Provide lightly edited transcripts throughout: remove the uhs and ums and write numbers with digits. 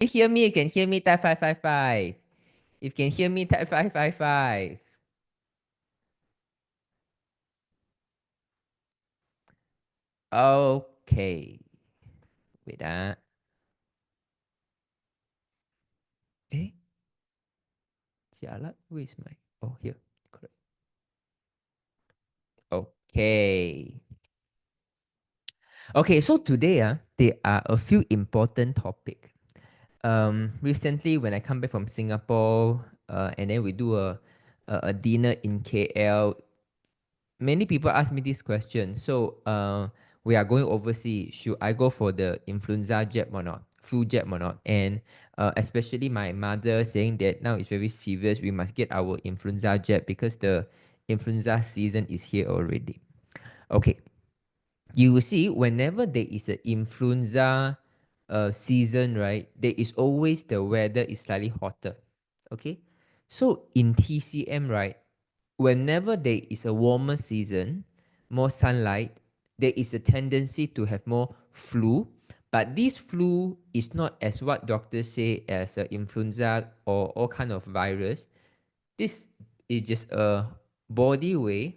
you hear me? You can hear me, type 555. If you can hear me, type 555. Okay. Wait, eh? Jialat, where is my... Oh, here. Correct. Okay. Okay, so today, there are a few important topics. Recently, when I come back from Singapore, and then we do a dinner in KL, many people ask me this question. So, we are going overseas. Should I go for the influenza jab or not? Flu jab or not? And especially my mother saying that now it's very serious. We must get our influenza jab because the influenza season is here already. Okay, you see, whenever there is an influenza season, right, there is always the weather is slightly hotter. Okay, so in TCM, right, whenever there is a warmer season, more sunlight, there is a tendency to have more flu. But this flu is not as what doctors say as influenza or all kind of virus. This is just a body way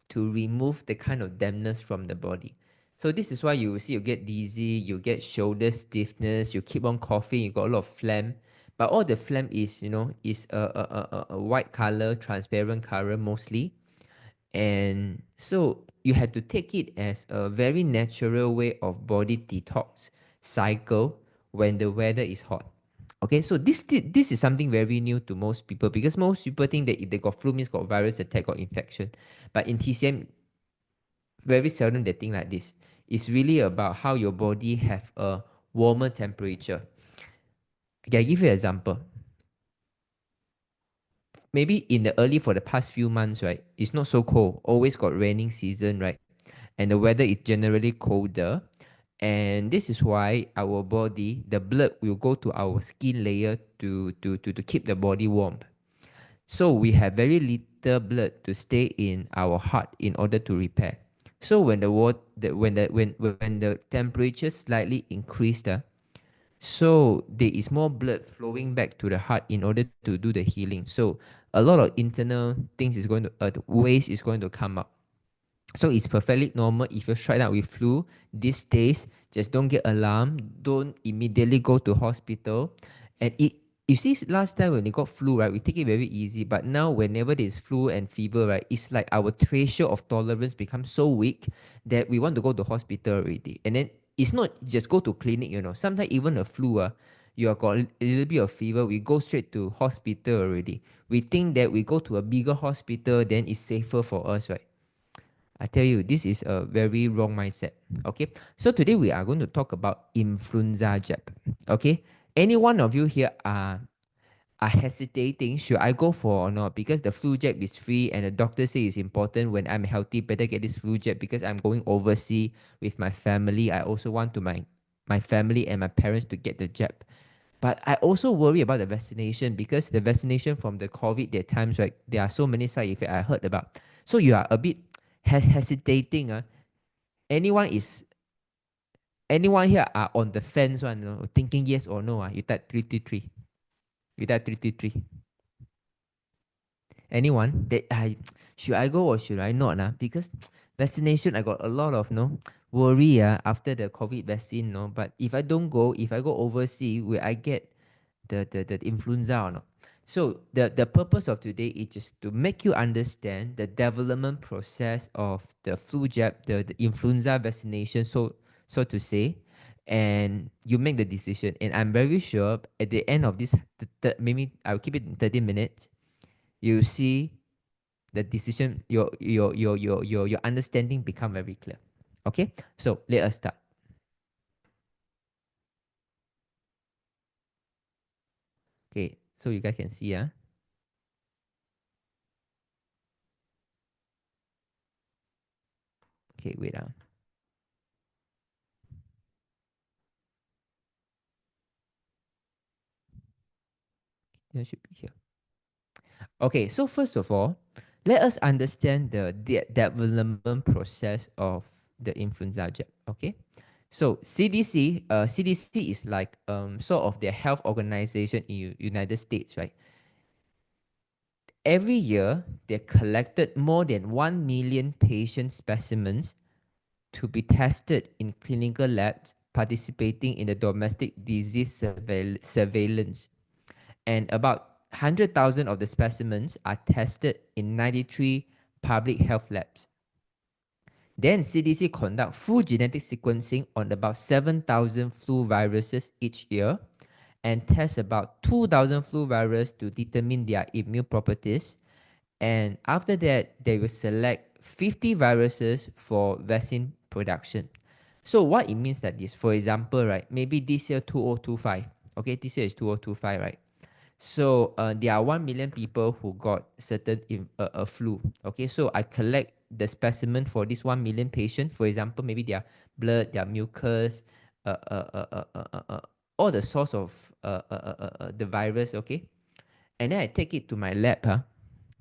to remove the kind of dampness from the body. So this is why you see you get dizzy, you get shoulder stiffness, you keep on coughing, you got a lot of phlegm. But all the phlegm is, is a white color, transparent color mostly. And so you have to take it as a very natural way of body detox cycle when the weather is hot. Okay, so this is something very new to most people because most people think that if they got flu means got virus attack or infection. But in TCM, very seldom they think like this. It's really about how your body have a warmer temperature. Okay, I give you an example. Maybe in the early for the past few months, right? It's not so cold. Always got raining season, right? And the weather is generally colder. And this is why our body, the blood will go to our skin layer to keep the body warm. So we have very little blood to stay in our heart in order to repair. So when the water, when the temperature slightly increased, so there is more blood flowing back to the heart in order to do the healing. So a lot of internal things is going to waste is going to come up. So it's perfectly normal if you're straight out with flu these days. Just don't get alarmed. Don't immediately go to hospital. And you see, last time when you got flu, right, we take it very easy. But now, whenever there's flu and fever, right, it's like our threshold of tolerance becomes so weak that we want to go to hospital already. And then it's not just go to clinic, Sometimes even a flu, you have got a little bit of fever, we go straight to hospital already. We think that we go to a bigger hospital, then it's safer for us, right? I tell you, this is a very wrong mindset. Okay, so today we are going to talk about influenza jab. Okay, any one of you here are hesitating, should I go for or not? Because the flu jab is free and the doctor say it's important when I'm healthy, better get this flu jab because I'm going overseas with my family. I also want to my family and my parents to get the jab. But I also worry about the vaccination because the vaccination from the COVID, there are times, right, there are so many side effects I heard about. So you are a bit hesitating. Anyone is anyone here are on the fence one, thinking yes or no. You type 333. You type 333. Anyone that I should I go or should I not? Because vaccination, I got a lot of worry after the COVID vaccine. No, but if I don't go, if I go overseas, will I get the influenza or not? So the purpose of today is just to make you understand the development process of the flu jab, the influenza vaccination, so to say, and you make the decision. And I'm very sure at the end of this, maybe I'll keep it in 30 minutes. You see the decision, your understanding become very clear. Okay, so let us start. Okay, so you guys can see, okay, wait, it should be here. Okay, so first of all, let us understand the development process of the influenza jab. Okay, So CDC is like sort of the health organization in United States, right? Every year, they collected more than 1 million patient specimens to be tested in clinical labs participating in the domestic disease surveillance. And about 100,000 of the specimens are tested in 93 public health labs. Then CDC conduct full genetic sequencing on about 7,000 flu viruses each year and test about 2,000 flu viruses to determine their immune properties. And after that, they will select 50 viruses for vaccine production. So what it means that is, for example, right, maybe this year 2025, okay, this year is 2025, right? So there are 1 million people who got certain flu. Okay, so I collect the specimen for this 1 million patient. For example, maybe their blood, their mucus, uh, uh, uh, uh, uh, uh, uh, all the source of the virus. Okay, and then I take it to my lab,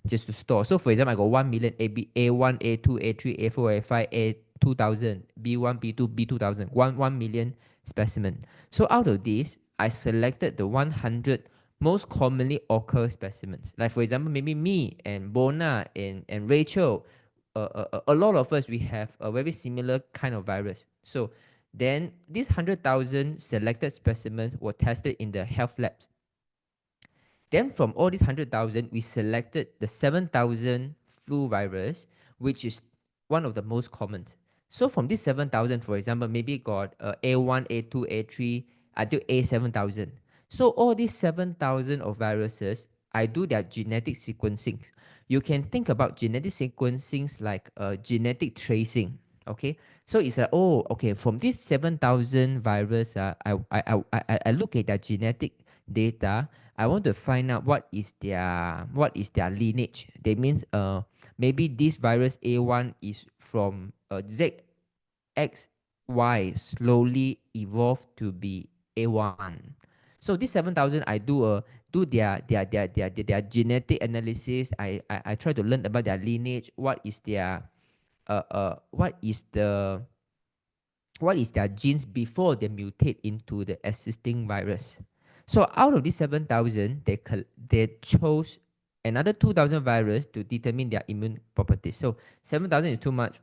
just to store. So for example, I got 1 million A1, A2, A3, A4, A5, A2000, B1, B2, B2000, 1 million specimen. So out of this, I selected the 100 most commonly occur specimens. Like for example, maybe me and Bona and Rachel, a lot of us, we have a very similar kind of virus. So then these 100,000 selected specimens were tested in the health labs. Then from all these 100,000, we selected the 7,000 flu virus, which is one of the most common. So from this 7,000, for example, maybe got A1, A2, A3, until A7,000. So all these 7,000 of viruses, I do their genetic sequencing. You can think about genetic sequencing like genetic tracing. Okay, so it's like, oh, okay, from this 7,000 virus, I look at their genetic data. I want to find out what is their lineage. That means maybe this virus A1 is from ZXY slowly evolved to be A1. So this 7,000, I do their genetic analysis. I try to learn about their lineage. What is their what is their genes before they mutate into the existing virus. So out of these 7,000, they chose another 2,000 virus to determine their immune properties. So 7,000 is too much.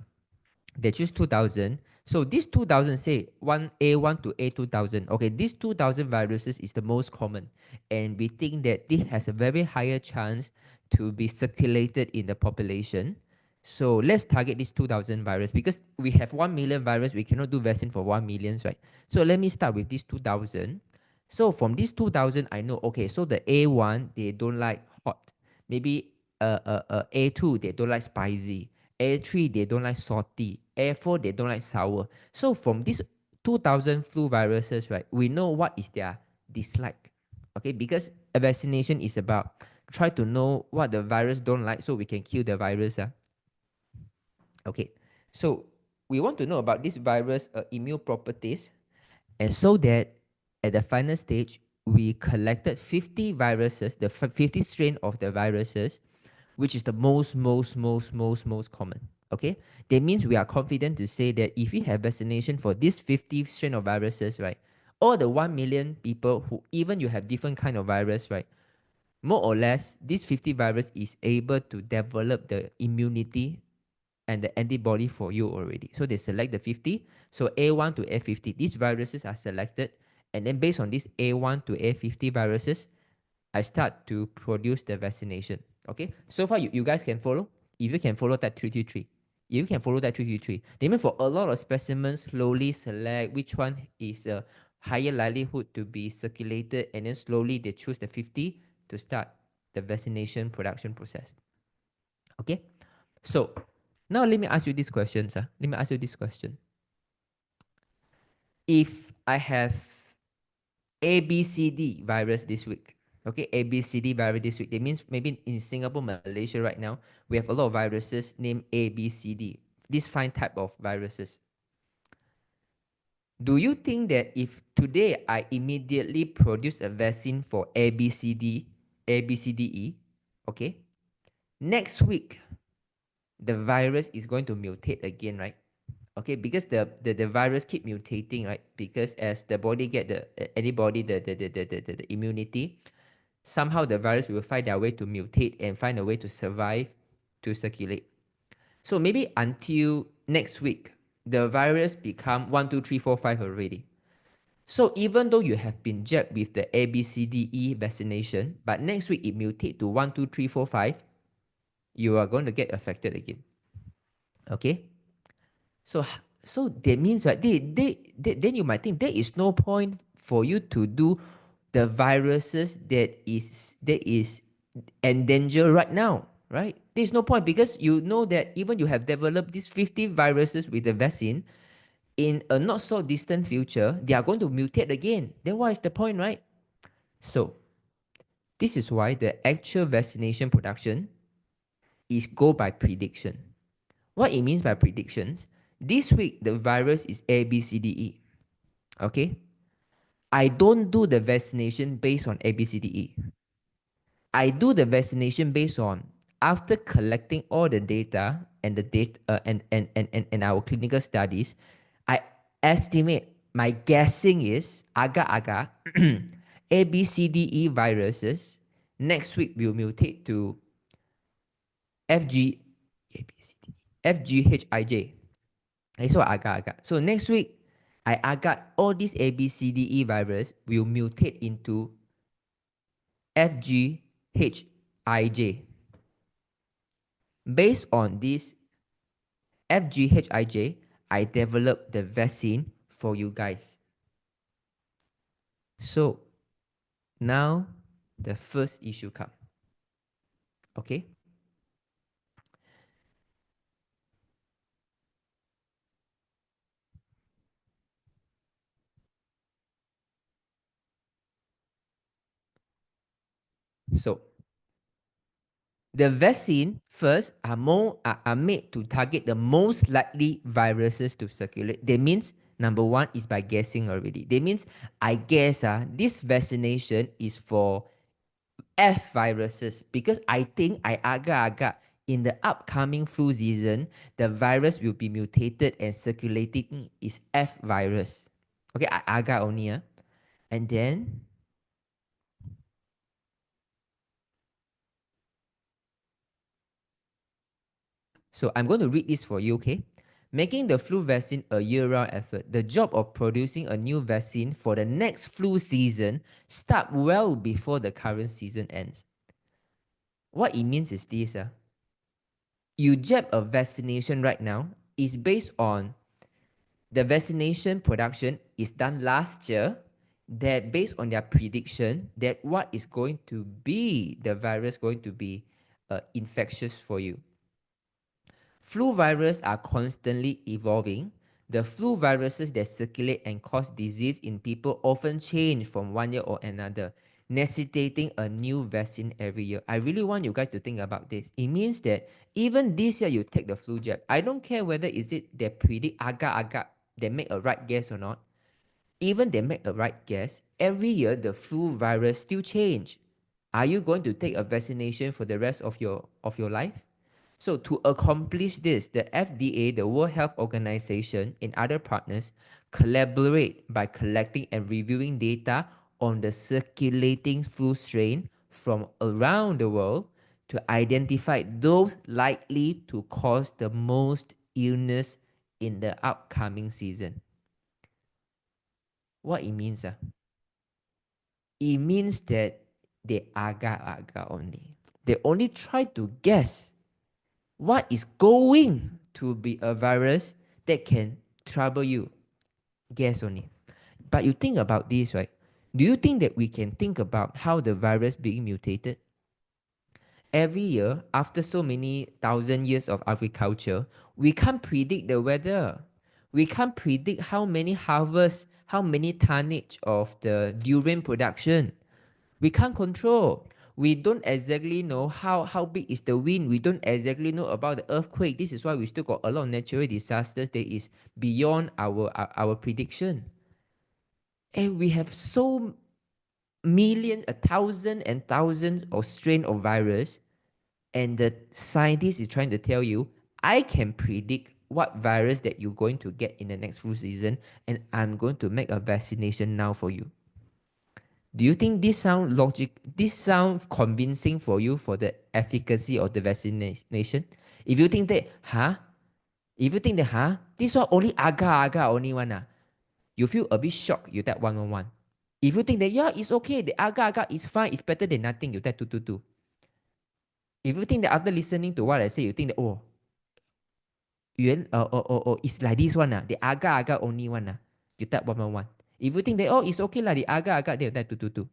They choose 2,000. So this 2,000, say one A1 to A2000. Okay, these 2,000 viruses is the most common, and we think that this has a very higher chance to be circulated in the population. So let's target this 2,000 virus because we have 1 million virus. We cannot do vaccine for 1 million, right? So let me start with this 2,000. So from this 2,000, I know, okay, so the A1, they don't like hot. Maybe A2, they don't like spicy. A3, they don't like salty. A4, they don't like sour. So from these 2,000 flu viruses, right, we know what is their dislike. Okay, because a vaccination is about try to know what the virus don't like so we can kill the virus. Okay, so we want to know about this virus immune properties, and so that at the final stage, we collected 50 viruses, the 50 strain of the viruses, which is the most common. Okay, that means we are confident to say that if we have vaccination for this 50 strain of viruses, right, all the 1 million people who even you have different kind of virus, right, more or less this 50 virus is able to develop the immunity and the antibody for you already. So they select the 50. So A1 to A50, these viruses are selected, and then based on these A1 to A50 viruses, I start to produce the vaccination. Okay, so far you guys can follow. If you can follow that 333, you can follow that 333. They mean for a lot of specimens, slowly select which one is a higher likelihood to be circulated, and then slowly they choose the 50 to start the vaccination production process. Okay, so now let me ask you this question, sir. Let me ask you this question. If I have ABCD virus this week. Okay, ABCD virus this week. That means maybe in Singapore, Malaysia right now, we have a lot of viruses named ABCD. This fine type of viruses. Do you think that if today I immediately produce a vaccine for ABCD, ABCDE, okay, next week the virus is going to mutate again, right? Okay, because the virus keep mutating, right? Because as the body get the antibody, the immunity, somehow the virus will find their way to mutate and find a way to survive, to circulate. So maybe until next week, the virus become 1, 2, 3, 4, 5 already. So even though you have been jabbed with the ABCDE vaccination, but next week it mutate to 1, 2, 3, 4, 5, you are going to get affected again. Okay? So that means, right, then you might think there is no point for you to do the viruses that is endangered right now, right? There's no point because you know that even you have developed these 50 viruses with the vaccine, in a not so distant future, they are going to mutate again. Then what is the point, right? So this is why the actual vaccination production is go by prediction. What it means by predictions, this week the virus is ABCDE. Okay? I don't do the vaccination based on ABCDE. I do the vaccination based on after collecting all the data and the data and our clinical studies, I estimate my guessing is agak-agak ABCDE viruses next week will mutate to FG ABCD FGHIJ. So agak-agak. So next week I agak all these ABCDE virus will mutate into FGHIJ. Based on this FGHIJ, I developed the vaccine for you guys. So now the first issue comes. Okay? So the vaccine first are made to target the most likely viruses to circulate. That means number one is by guessing already. That means I guess this vaccination is for F viruses because I think I agak-agak in the upcoming flu season, the virus will be mutated and circulating is F virus. Okay, I agak only. And then, so I'm going to read this for you, okay? Making the flu vaccine a year-round effort. The job of producing a new vaccine for the next flu season start well before the current season ends. What it means is this. You jab a vaccination right now is based on the vaccination production is done last year, that based on their prediction that what is going to be the virus going to be infectious for you. Flu viruses are constantly evolving. The flu viruses that circulate and cause disease in people often change from one year or another, necessitating a new vaccine every year. I really want you guys to think about this. It means that even this year you take the flu jab. I don't care whether is it they predict agak-agak, they make a right guess or not. Even they make a right guess, every year the flu virus still change. Are you going to take a vaccination for the rest of your life? So to accomplish this, the FDA, the World Health Organization, and other partners collaborate by collecting and reviewing data on the circulating flu strain from around the world to identify those likely to cause the most illness in the upcoming season. What it means? It means that they agak-agak only. They only try to guess what is going to be a virus that can trouble you. Guess only. But you think about this, right? Do you think that we can think about how the virus being mutated? Every year, after so many thousand years of agriculture, we can't predict the weather. We can't predict how many harvests, how many tonnage of the durian production. We can't control. We don't exactly know how big is the wind. We don't exactly know about the earthquake. This is why we still got a lot of natural disasters that is beyond our prediction. And we have so millions, a thousand and thousands of strain of virus, and the scientist is trying to tell you, I can predict what virus that you're going to get in the next flu season, and I'm going to make a vaccination now for you. Do you think this sound logic? This sound convincing for you for the efficacy of the vaccination? If you think that, huh? If you think that, huh? This one only agar only one you feel a bit shocked. You type 111. If you think that yeah, it's okay, the agar is fine, it's better than nothing. You type 222. If you think that after listening to what I say, you think that it's like this one the agar only one you type 111. If you think that it's okay lah, the agar then you type 222.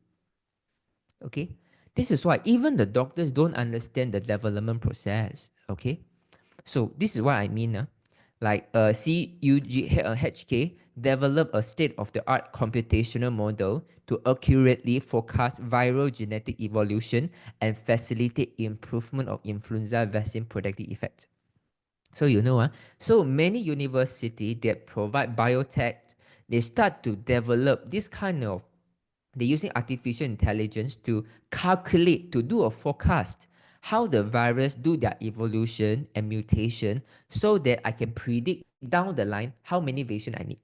Okay, this is why even the doctors don't understand the development process. Okay, so this is what I mean. Like CUGHK developed a state-of-the-art computational model to accurately forecast viral genetic evolution and facilitate improvement of influenza vaccine protective effect. So so many universities that provide biotech, they start to develop this kind of, they're using artificial intelligence to calculate, to do a forecast how the virus do their evolution and mutation so that I can predict down the line how many vaccine I need.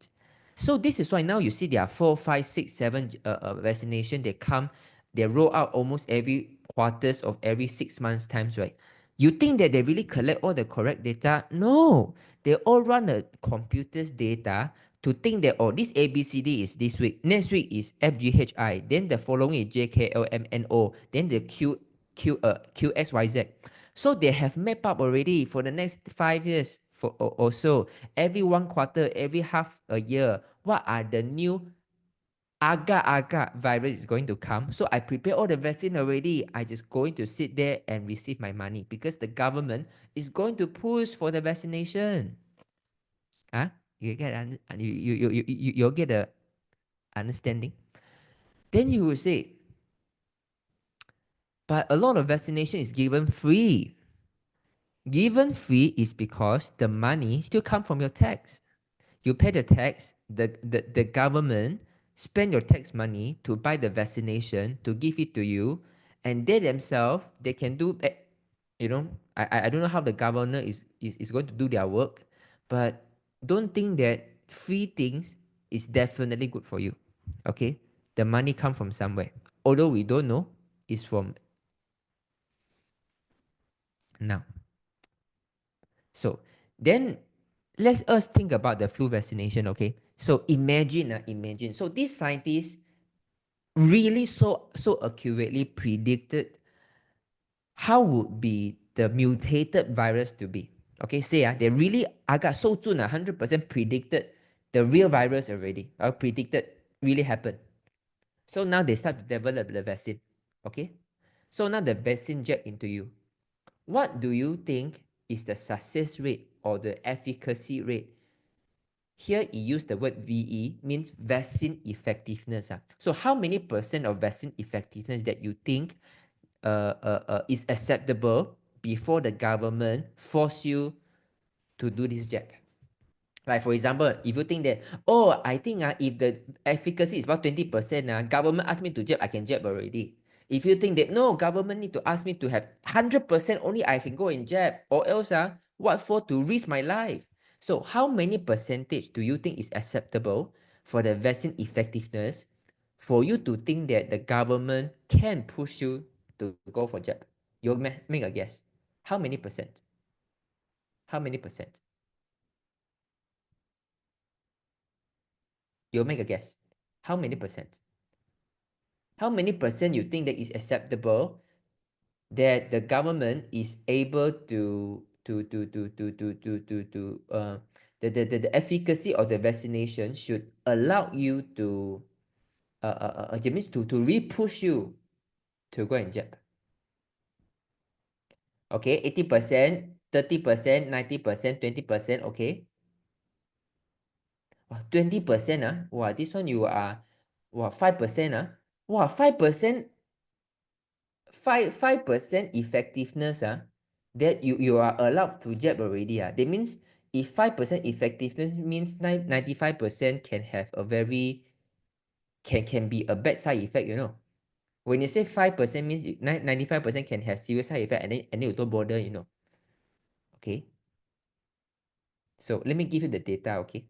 So this is why now you see there are 4, 5, 6, 7 vaccination. They roll out almost every quarters of every 6 months times, right? You think that they really collect all the correct data? No, they all run the computer's data to think that this ABCD is this week, next week is FGHI, then the following is JKLMNO, then the QXYZ. So they have mapped up already for the next 5 years or so, every 1 quarter, every half a year, what are the new agar virus is going to come. So I prepare all the vaccine already. I just going to sit there and receive my money because the government is going to push for the vaccination. Huh? You'll get a understanding. Then you will say, but a lot of vaccination is given free. Given free is because the money still come from your tax. You pay the tax, the government spend your tax money to buy the vaccination, to give it to you, and they themselves, they can do, I don't know how the governor is going to do their work, but don't think that free things is definitely good for you. Okay? The money come from somewhere. Although we don't know, it's from now. So then let's us think about the flu vaccination, okay? So imagine. So these scientists really so accurately predicted how would be the mutated virus to be. Okay, say they really agak so 准 100% predicted the real virus already. Predicted really happened. So now they start to develop the vaccine. Okay, so now the vaccine jet into you. What do you think is the success rate or the efficacy rate? Here it used the word VE, means vaccine effectiveness. So how many percent of vaccine effectiveness that you think is acceptable before the government force you to do this jab? Like for example, if you think that, I think if the efficacy is about 20%, government ask me to jab, I can jab already. If you think that, no, government need to ask me to have 100% only I can go and jab, or else what for to risk my life? So how many percentage do you think is acceptable for the vaccine effectiveness for you to think that the government can push you to go for jab? You make a guess. How many percent? How many percent? You make a guess. How many percent? How many percent you think that is acceptable that the government is able the efficacy of the vaccination should allow you to it means to re-push you to go and jab. Okay, 80%, 30%, 90%, 20%, okay. 20% this one you are 5% 5% 5% effectiveness that you are allowed to jab already that means if 5% effectiveness means 95% can have a very can be a bad side effect. When you say 5% means 95% can have serious side effect, and then you don't bother. Okay, So let me give you the data, okay?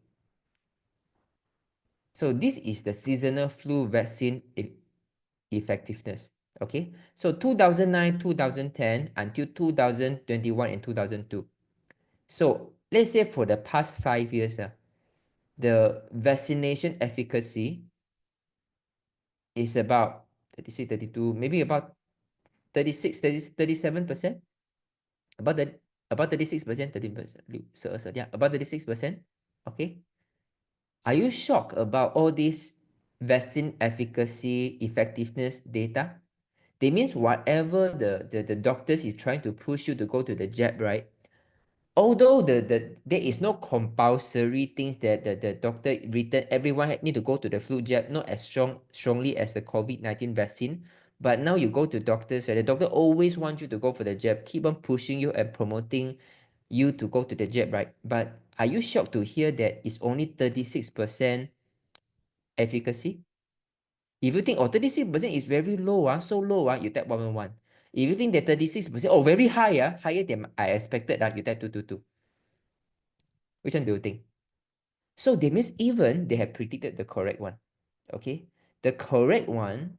So this is the seasonal flu vaccine effectiveness, okay? So 2009, 2010 until 2021 and 2002. So let's say for the past 5 years, the vaccination efficacy is about 36, 32, maybe about 36, 37%. About 36%, 13%. Yeah, about 36%. Okay. Are you shocked about all this vaccine efficacy, effectiveness data? That means whatever the doctors is trying to push you to go to the jab, right? Although there is no compulsory things that the doctor written, everyone need to go to the flu jab, not as strongly as the COVID-19 vaccine. But now you go to doctors, right? The doctor always wants you to go for the jab, keep on pushing you and promoting you to go to the jab, right? But are you shocked to hear that it's only 36% efficacy? If you think, oh, 36% is very low, so low, you type 111. If you think that 36%, oh, very high, higher than I expected, you type 222. Which one do you think? So that means even they have predicted the correct one. Okay? The correct one,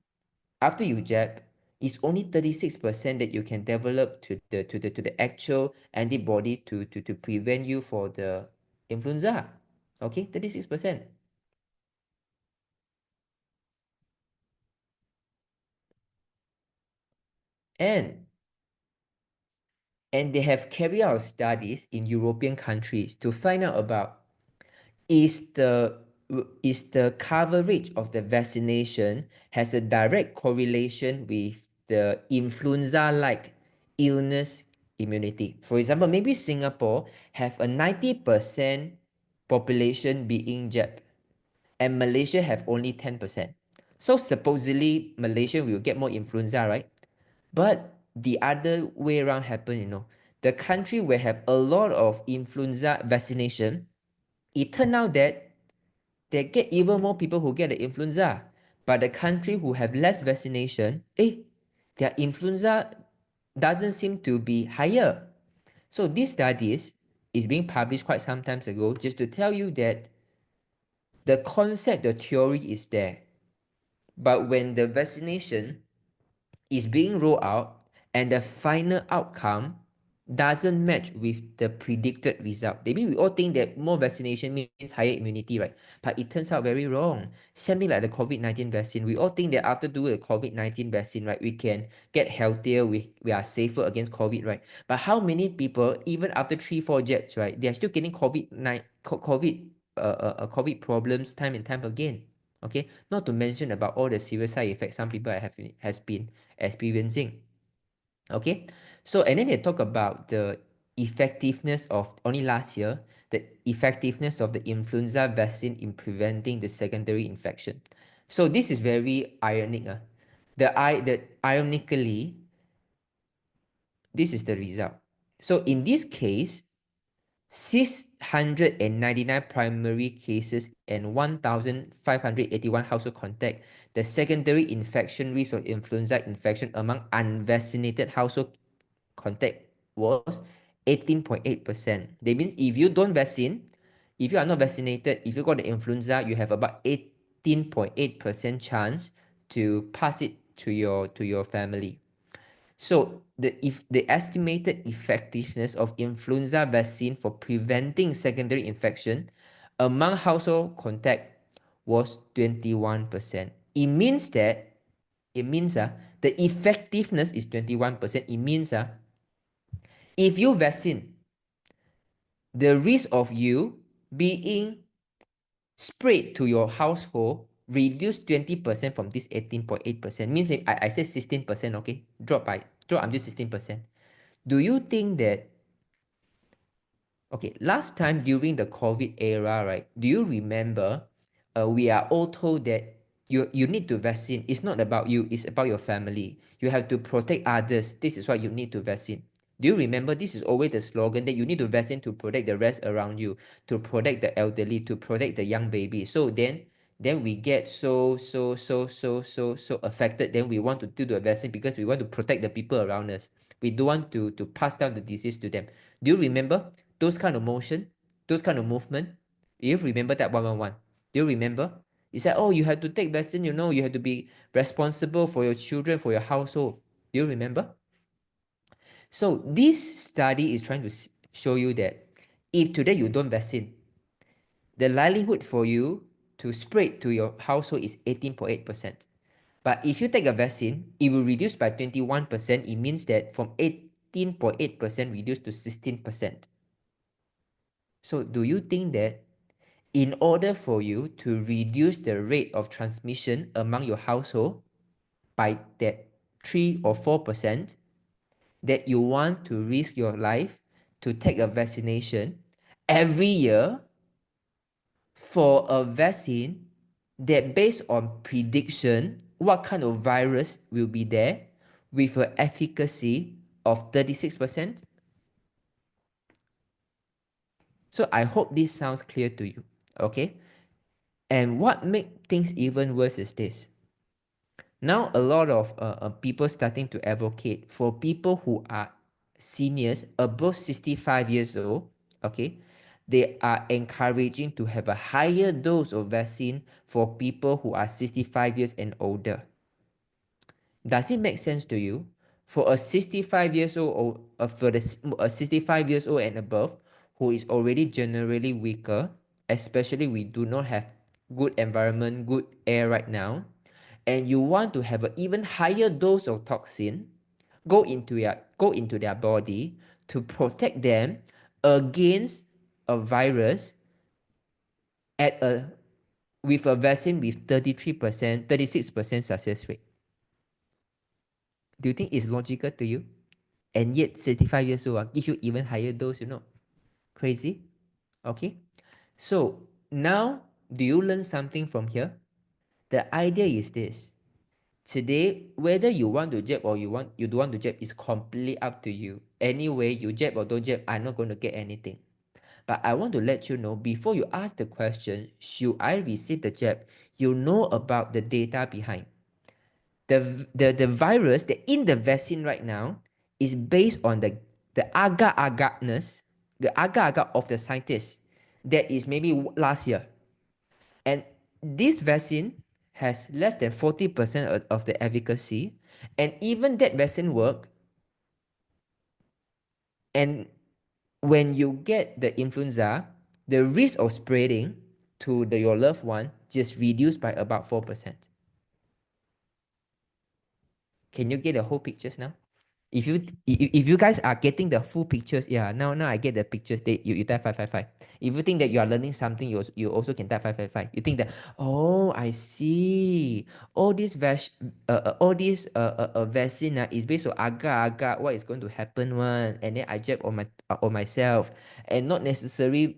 after you jab, is only 36% that you can develop to the actual antibody to prevent you for the influenza. Okay, 36%. And they have carried out studies in European countries to find out about is the coverage of the vaccination has a direct correlation with the influenza-like illness immunity. For example, maybe Singapore have a 90% population being jabbed and Malaysia have only 10%. So supposedly Malaysia will get more influenza, right? But the other way around happen. The country will have a lot of influenza vaccination. It turned out that they get even more people who get the influenza. But the country who have less vaccination, their influenza doesn't seem to be higher. So these studies is being published quite some time ago just to tell you that the concept, the theory is there. But when the vaccination is being rolled out and the final outcome doesn't match with the predicted result. Maybe we all think that more vaccination means higher immunity, right? But it turns out very wrong. Something like the COVID-19 vaccine. We all think that after doing the COVID-19 vaccine, right, we can get healthier, we are safer against COVID, right? But how many people, even after 3, 4 jabs, right, they are still getting COVID problems time and time again. Okay, not to mention about all the serious side effects some people has been experiencing. Okay, so and then they talk about the effectiveness of only last year, the effectiveness of the influenza vaccine in preventing the secondary infection. So this is very ironic. Ironically, this is the result. So in this case, 699 primary cases and 1,581 household contact. The secondary infection risk of influenza infection among unvaccinated household contact was 18.8%. That means if you don't vaccine, if you are not vaccinated, if you got the influenza, you have about 18.8% chance to pass it to your family. So the estimated effectiveness of influenza vaccine for preventing secondary infection among household contact was 21%. It means the effectiveness is 21%. It means if you vaccine, the risk of you being spread to your household reduce 20% from this 18.8%. Means that I said 16%, okay? Drop until 16%. Do you think that, okay, last time during the COVID era, right? Do you remember we are all told that you need to vaccine. It's not about you, it's about your family. You have to protect others. This is why you need to vaccine. Do you remember this is always the slogan that you need to vaccine to protect the rest around you, to protect the elderly, to protect the young baby. So then we get so affected. Then we want to do the vaccine because we want to protect the people around us. We don't want to pass down the disease to them. Do you remember those kind of motion? Those kind of movement. You remember that 111? Do you remember? It's like, oh, you have to take vaccine, you know, you have to be responsible for your children, for your household. Do you remember? So this study is trying to show you that if today you don't vaccine, the likelihood for you to spread to your household is 18.8%. But if you take a vaccine, it will reduce by 21%. It means that from 18.8% reduced to 16%. So do you think that in order for you to reduce the rate of transmission among your household by that 3 or 4%, that you want to risk your life to take a vaccination every year for a vaccine that based on prediction what kind of virus will be there with an efficacy of 36%? So I hope this sounds clear to you, okay? And what makes things even worse is this. Now a lot of people starting to advocate for people who are seniors above 65 years old, okay? They are encouraging to have a higher dose of vaccine for people who are 65 years and older. Does it make sense to you? For a 65 years old or a 65 years old and above who is already generally weaker, especially we do not have good environment, good air right now, and you want to have an even higher dose of toxin go into their body to protect them against a virus at a with a vaccine with 33%, 36% success rate. Do you think it's logical to you? And yet 65 years old give you even higher dose, you know. Crazy? Okay. So now do you learn something from here? The idea is this. Today, whether you want to jab or you don't want to jab is completely up to you. Anyway, you jab or don't jab, I'm not going to get anything. But I want to let you know, before you ask the question, should I receive the jab, you know about the data behind. The virus that in the vaccine right now is based on the agar-agarness, the agar-agar of the scientists that is maybe last year. And this vaccine has less than 40% of the efficacy. And even that vaccine work, and when you get the influenza, the risk of spreading to your loved one just reduced by about 4%. Can you get the whole pictures now? If you guys are getting the full pictures, yeah, now I get the pictures. You type 555. If you think that you are learning something, you also can type 555. You think that, oh, I see. All this vaccine is based on agar what is going to happen one, and then I jab on myself, and not necessarily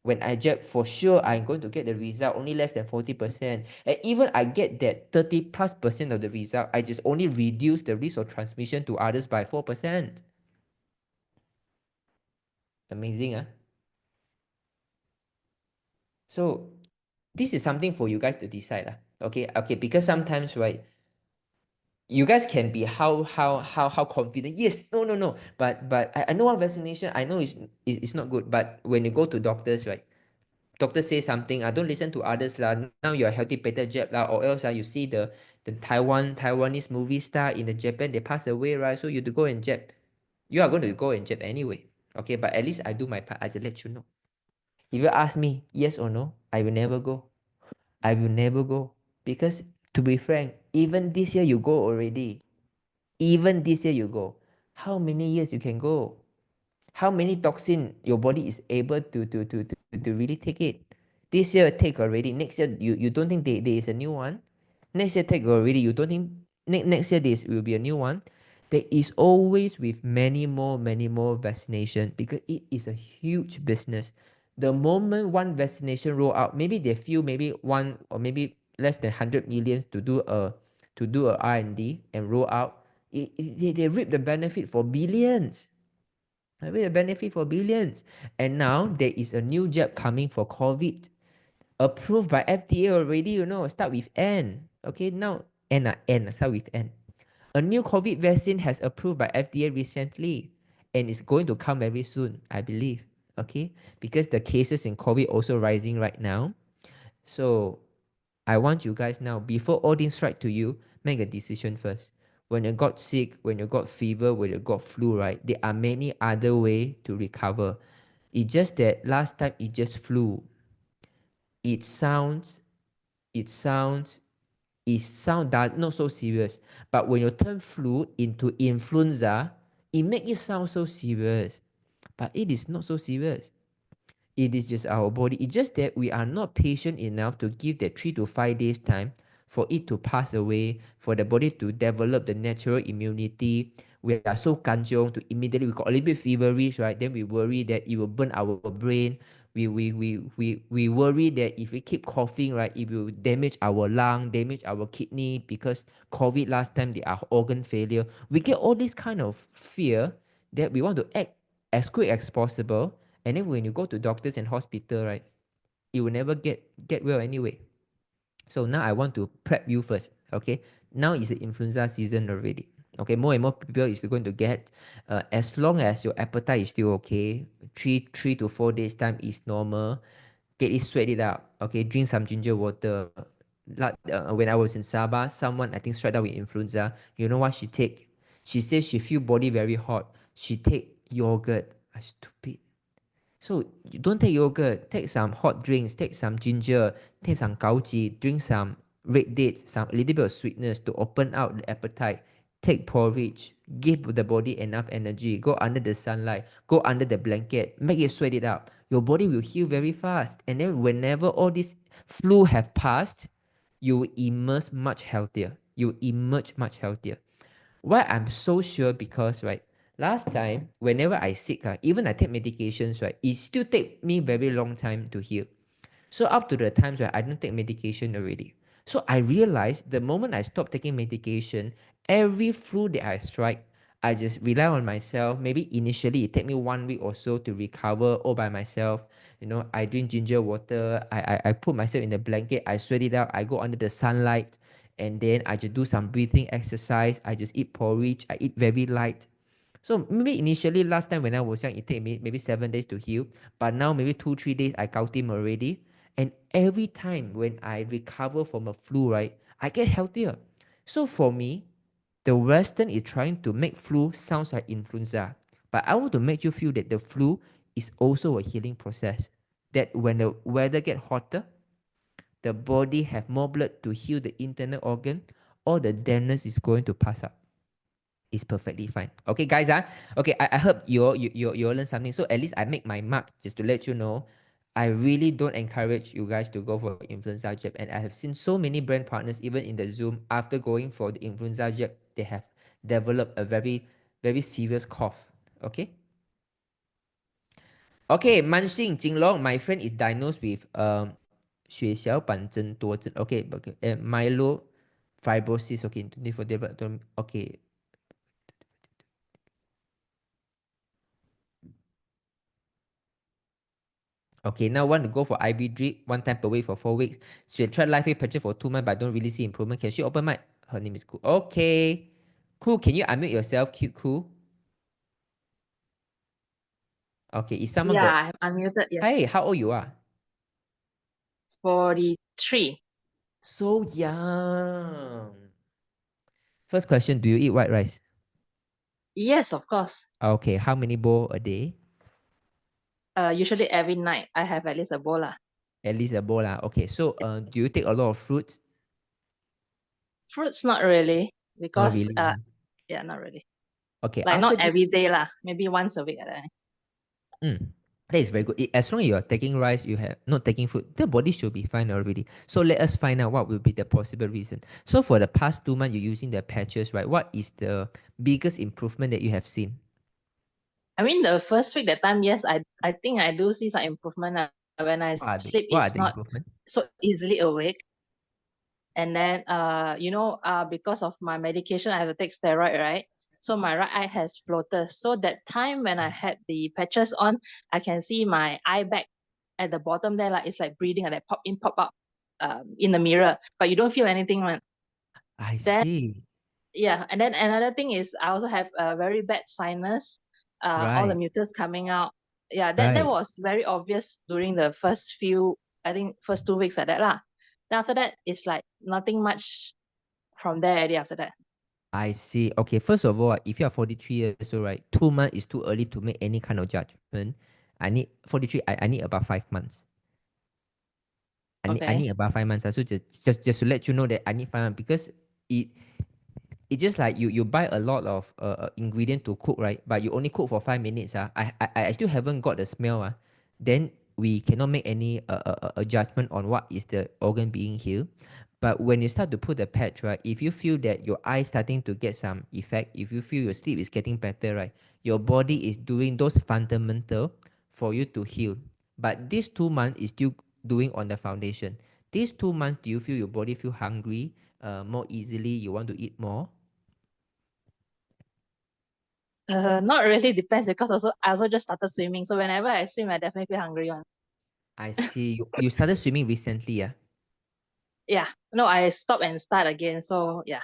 when I jab, for sure I'm going to get the result only less than 40%. And even I get that 30+% of the result, I just only reduce the risk of transmission to others by 4%. Amazing, huh? So this is something for you guys to decide. Okay, because sometimes, right, you guys can be how confident. Yes, no. But I know one vaccination, I know it's not good. But when you go to doctors, right? Doctor say something, don't listen to others lah. Now you're healthy, better jab lah, or else you see the Taiwanese movie star in the Japan, they pass away, right? So you have to go and jab. You are going to go and jab anyway. Okay, but at least I do my part. I just let you know. If you ask me yes or no, I will never go. I will never go. Because to be frank, even this year you go already. Even this year you go. How many years you can go? How many toxin your body is able to really take it? This year take already. Next year you don't think there is a new one? Next year take already. You don't think next year there will be a new one? There is always with many more vaccination because it is a huge business. The moment one vaccination roll out, maybe they feel maybe one or maybe less than 100 million to do a R&D and roll out. They reap the benefit for billions. With a benefit for billions. And now there is a new jab coming for COVID, approved by FDA already, start with N. Okay, now start with N. A new COVID vaccine has approved by FDA recently, and it's going to come very soon, I believe. okay? Because the cases in COVID also rising right now. So I want you guys now, before all this strike to you, make a decision first. When you got sick, when you got fever, when you got flu, right? There are many other way to recover. It's just that last time it just flu. It sounds, it sounds, it sound that not so serious. But when you turn flu into influenza, it make it sound so serious. But it is not so serious. It is just our body. It's just that we are not patient enough to give that 3 to 5 days time for it to pass away, for the body to develop the natural immunity. We are so kanjong to immediately, we got a little bit feverish, right? Then we worry that it will burn our brain. We worry that if we keep coughing, right, it will damage our lung, damage our kidney, because COVID last time they are organ failure. We get all this kind of fear that we want to act as quick as possible, and then when you go to doctors and hospital, right, you will never get well anyway. So now I want to prep you first. Okay. Now is the influenza season already. Okay. More and more people is going to get. As long as your appetite is still okay, three to 4 days time is normal. Get it, sweat it out. Okay. Drink some ginger water. Like when I was in Sabah, someone I think straight out with influenza. You know what she take? She says she feel body very hot. She take yogurt. Stupid. So you don't take yogurt, take some hot drinks, take some ginger, take some gaoji, drink some red dates, some a little bit of sweetness to open out the appetite. Take porridge, give the body enough energy, go under the sunlight, go under the blanket, make it sweat it out. Your body will heal very fast. And then whenever all this flu have passed, you will emerge much healthier. You emerge much healthier. Why I'm so sure, because right, last time whenever I sick, even I take medications, right, it still take me very long time to heal. So up to the times where I don't take medication already. So I realized the moment I stop taking medication, every flu that I strike, I just rely on myself. Maybe initially it take me 1 week or so to recover all by myself. You know, I drink ginger water, I put myself in the blanket, I sweat it out, I go under the sunlight, and then I just do some breathing exercise, I just eat porridge, I eat very light. So maybe initially last time when I was young, it take me maybe 7 days to heal. But now maybe 2 3 days I count him already. And every time when I recover from a flu, right, I get healthier. So for me, the Western is trying to make flu sounds like influenza. But I want to make you feel that the flu is also a healing process. That when the weather get hotter, the body have more blood to heal the internal organ, all the dampness is going to pass up. It's perfectly fine. Okay, guys. Okay, I hope you learn something. So at least I make my mark just to let you know. I really don't encourage you guys to go for influenza jab. And I have seen so many brand partners, even in the Zoom, after going for the influenza jab, they have developed a very, very serious cough. Okay? Okay, Manxing Jinlong, my friend is diagnosed with 血小板增多症. Okay, okay, myelofibrosis. Okay, for development. Okay. Okay, now want to go for IV drip 1 time per week for 4 weeks. She tried live patches for 2 months but don't really see improvement. Can she open mic? Her name is Cool. Okay. Cool, can you unmute yourself? Cute Cool. Okay, if someone got... Yeah, I'm unmuted. Yes. Hey, how old you are? 43. So young. First question, do you eat white rice? Yes, of course. Okay, how many bowl a day? Usually every night I have at least a bowl. At least a bowl lah. Okay, so do you take a lot of fruits? Fruits, not really, Not because really. yeah, not really. Okay, Like after not this... every day lah, maybe once a week. That is very good. As long as you are taking rice, you have not taking food, the body should be fine already. So let us find out what will be the possible reason. So for the past 2 months, you're using the patches, right? What is the biggest improvement that you have seen? I mean, the first week that time, yes, I think I do see some improvement. When I sleep, What are it's the not improvement? so easily awake. And then, because of my medication, I have to take steroid, right? So my right eye has floaters. So that time when I had the patches on, I can see my eye bag at the bottom there, like it's like breathing, and like pop in, pop out, in the mirror, but you don't feel anything, man. I Then, see. yeah, and then another thing is I also have a very bad sinus, all the Right. mucus coming out. Yeah, that Right. was very obvious during the first few, I think first 2 weeks like that lah. Then after that, it's like nothing much from there already after that. I see. Okay, first of all, if you are 43 years old, right, 2 months is too early to make any kind of judgment. I need 43, I need about 5 months. I Okay. need about 5 months. So just to let you know that I need 5 months because it it's just like you buy a lot of ingredient to cook, right? But you only cook for 5 minutes. I still haven't got the smell. Then we cannot make any a judgment on what is the organ being healed. But when you start to put the patch, right? If you feel that your eye starting to get some effect, if you feel your sleep is getting better, right? Your body is doing those fundamental for you to heal. But these 2 months is still doing on the foundation. These 2 months, do you feel your body feel hungry more easily? You want to eat more? Not really depends because I also just started swimming. So whenever I swim, I definitely feel hungry one. I see. You started swimming recently, yeah? Yeah. No, I stop and start again. So yeah.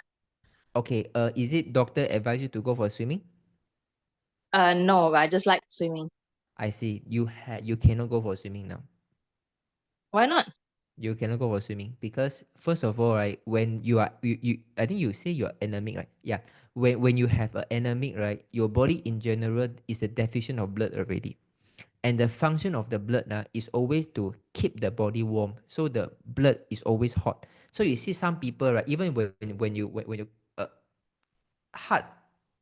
Okay. Is it doctor advise you to go for swimming? No, I just like swimming. I see. You cannot go for swimming now. Why not? You cannot go for swimming because first of all, right, when you are you I think you say you're anemic, right? Yeah. When you have an anemic, right, your body in general is a deficient of blood already. And the function of the blood is always to keep the body warm. So the blood is always hot. So you see some people, right, even when you heart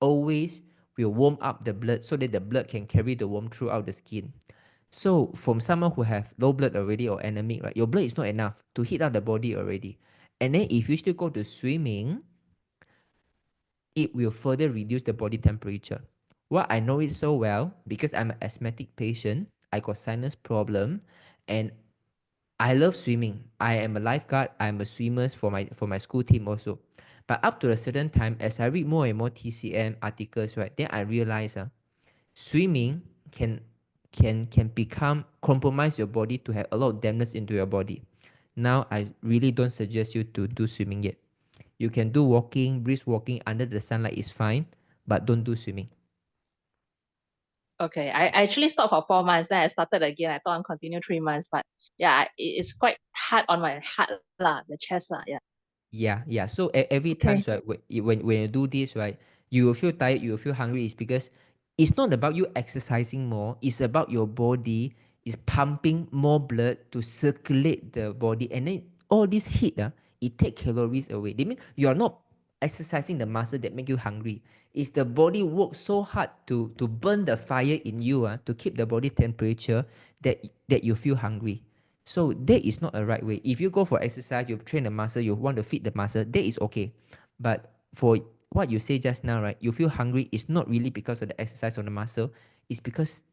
always will warm up the blood so that the blood can carry the warmth throughout the skin. So from someone who have low blood already or anemic, right, your blood is not enough to heat up the body already. And then if you still go to swimming, it will further reduce the body temperature. Well, I know it so well because I'm an asthmatic patient. I got sinus problem, and I love swimming. I am a lifeguard. I'm a swimmer for my school team also. But up to a certain time, as I read more and more TCM articles, right, then I realize swimming can can become compromise your body to have a lot of dampness into your body. Now I really don't suggest you to do swimming yet. You can do walking, brisk walking under the sunlight is fine, but don't do swimming. Okay. I actually stopped for 4 months. Then I started again. I thought I'd continue 3 months, but yeah, it's quite hard on my heart lah, the chest lah. Yeah. Yeah, yeah. So every time, Okay. right, when you do this, right, you will feel tired, you will feel hungry. It's because it's not about you exercising more. It's about your body is pumping more blood to circulate the body, and then all this heat, it take calories away. They mean you are not exercising the muscle that make you hungry. It's the body works so hard to burn the fire in you, to keep the body temperature that you feel hungry. So that is not a right way. If you go for exercise, you train the muscle, you want to feed the muscle, that is okay. But for what you say just now, right, you feel hungry, it's not really because of the exercise or the muscle, it's because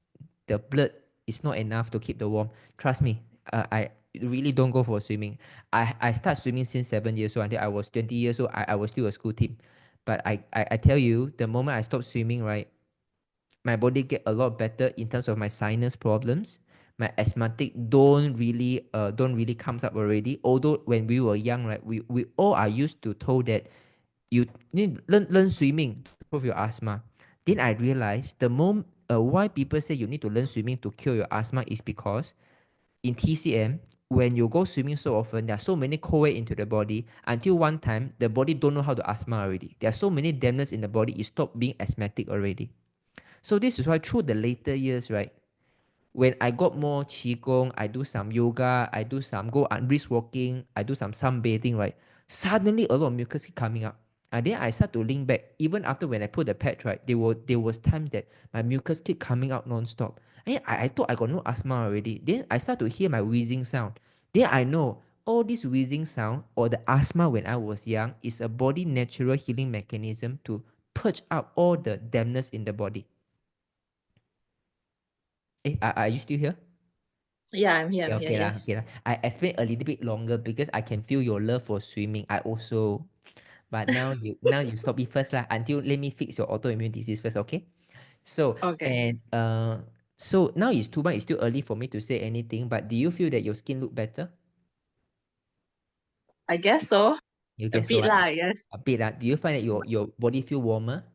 the blood is not enough to keep the warm. Trust me, I really don't go for swimming. I start swimming since 7 years old until I was 20 years old. I was still a school team. But I tell you, the moment I stopped swimming, right, my body get a lot better in terms of my sinus problems. My asthmatic don't really comes up already. Although when we were young, right, we all are used to told that you need learn swimming to improve your asthma. Then I realized the moment why people say you need to learn swimming to cure your asthma is because in TCM, when you go swimming so often, there are so many cold air into the body until one time the body don't know how to asthma already. There are so many dampness in the body, it stop being asthmatic already. So this is why through the later years, right, when I got more qigong, I do some yoga, I do some go on brisk walking, I do some sunbathing, right, suddenly a lot of mucus keep coming up. And then I start to link back. Even after when I put the patch, right, there was times that my mucus keep coming out non-stop. And I thought I got no asthma already. Then I start to hear my wheezing sound. Then I know all this wheezing sound or the asthma when I was young is a body natural healing mechanism to purge out all the dampness in the body. Are you still here? Yeah, I'm here. Yeah, I'm here. okay lah, Yes. okay lah. I explain a little bit longer because I can feel your love for swimming. I also, but now you stop it first lah. Until let me fix your autoimmune disease first, okay? So Okay. and so now it's 2 months. It's still early for me to say anything. But do you feel that your skin look better? I guess so. You A guess so, bit right? lah, I guess. A bit lah. Do you find that your body feel warmer?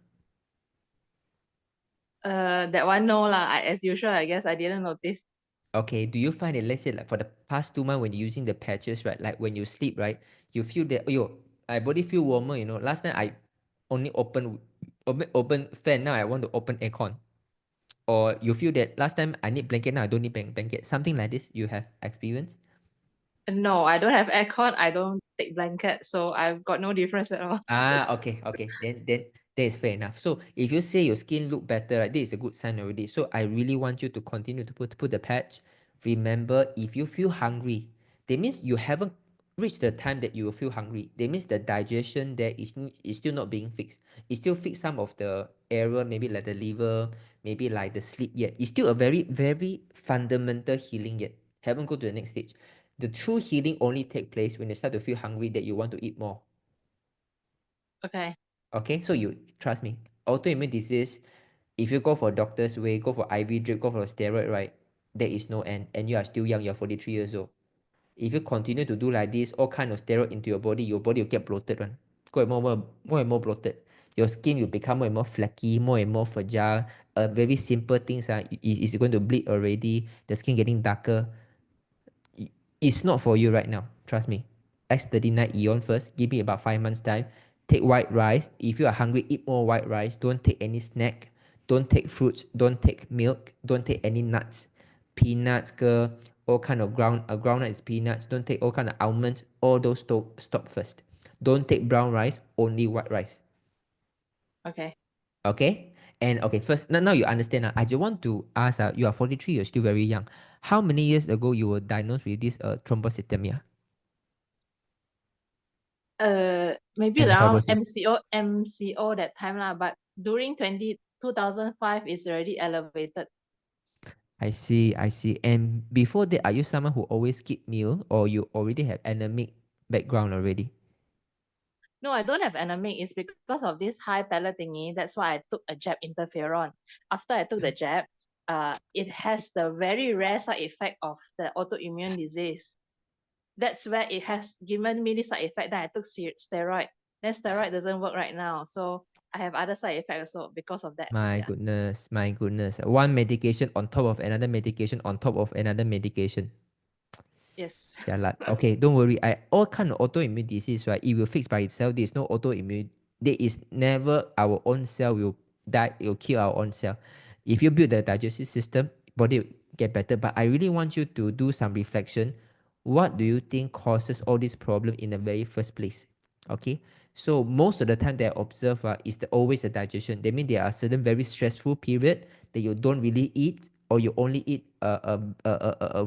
That one no lah. As usual, I guess I didn't notice. Okay, do you find that, let's say, like for the past 2 months when you're using the patches, right? Like when you sleep, right? You feel that, oh, yo, my body feel warmer, you know. Last night I only open fan, now I want to open aircon. Or you feel that last time I need blanket, now I don't need blanket. Something like this you have experience? No, I don't have aircon. I don't take blanket, so I've got no difference at all. Ah, okay, okay. Then that is fair enough. So if you say your skin look better, right, this is a good sign already. So I really want you to continue to put the patch. Remember, if you feel hungry, that means you haven't reached the time that you will feel hungry. That means the digestion there is still not being fixed. It still fix some of the error, maybe like the liver, maybe like the sleep yet. It's still a very, very fundamental healing yet. Haven't go to the next stage. The true healing only take place when you start to feel hungry that you want to eat more. Okay. Okay, so you trust me. Autoimmune disease, if you go for doctor's way, go for IV drip, go for steroid, right? There is no end, and you are still young. You're 43 years old. If you continue to do like this, all kind of steroid into your body will get bloated, one. Go more and more bloated. Your skin will become more and more flaky, more and more fragile. Very simple things is going to bleed already. The skin getting darker. It's not for you right now. Trust me. X39 Eon first. Give me about 5 months time. Take white rice. If you are hungry, eat more white rice. Don't take any snack. Don't take fruits. Don't take milk. Don't take any nuts. Peanuts, ke, all kind of groundnut is peanuts. Don't take all kind of almonds. All those stop first. Don't take brown rice. Only white rice. Okay. Okay? And okay, first, now you understand. I just want to ask, you are 43, you're still very young. How many years ago you were diagnosed with this thrombocythemia Maybe and around fibrosis? MCO that time lah, but during 2005 is already elevated. I see, I see. And before that, are you someone who always skip meal or you already have anemic background already? No, I don't have anemic. It's because of this high pellet thingy. That's why I took a jab interferon. After I took the jab, it has the very rare side effect of the autoimmune disease. That's where it has given me this side effect. Then I took steroid. Then steroid doesn't work right now. So I have other side effects also because of that. My Yeah. goodness, my goodness. One medication on top of another medication on top of another medication. Yes. Jalat. Okay, don't worry. All kind of autoimmune disease, right? It will fix by itself. There is no autoimmune. There is never our own cell will die. It will kill our own cell. If you build the digestive system, body will get better. But I really want you to do some reflection. What do you think causes all this problem in the very first place? Okay. So most of the time that I observe is always the digestion. That means there are certain very stressful period that you don't really eat or you only eat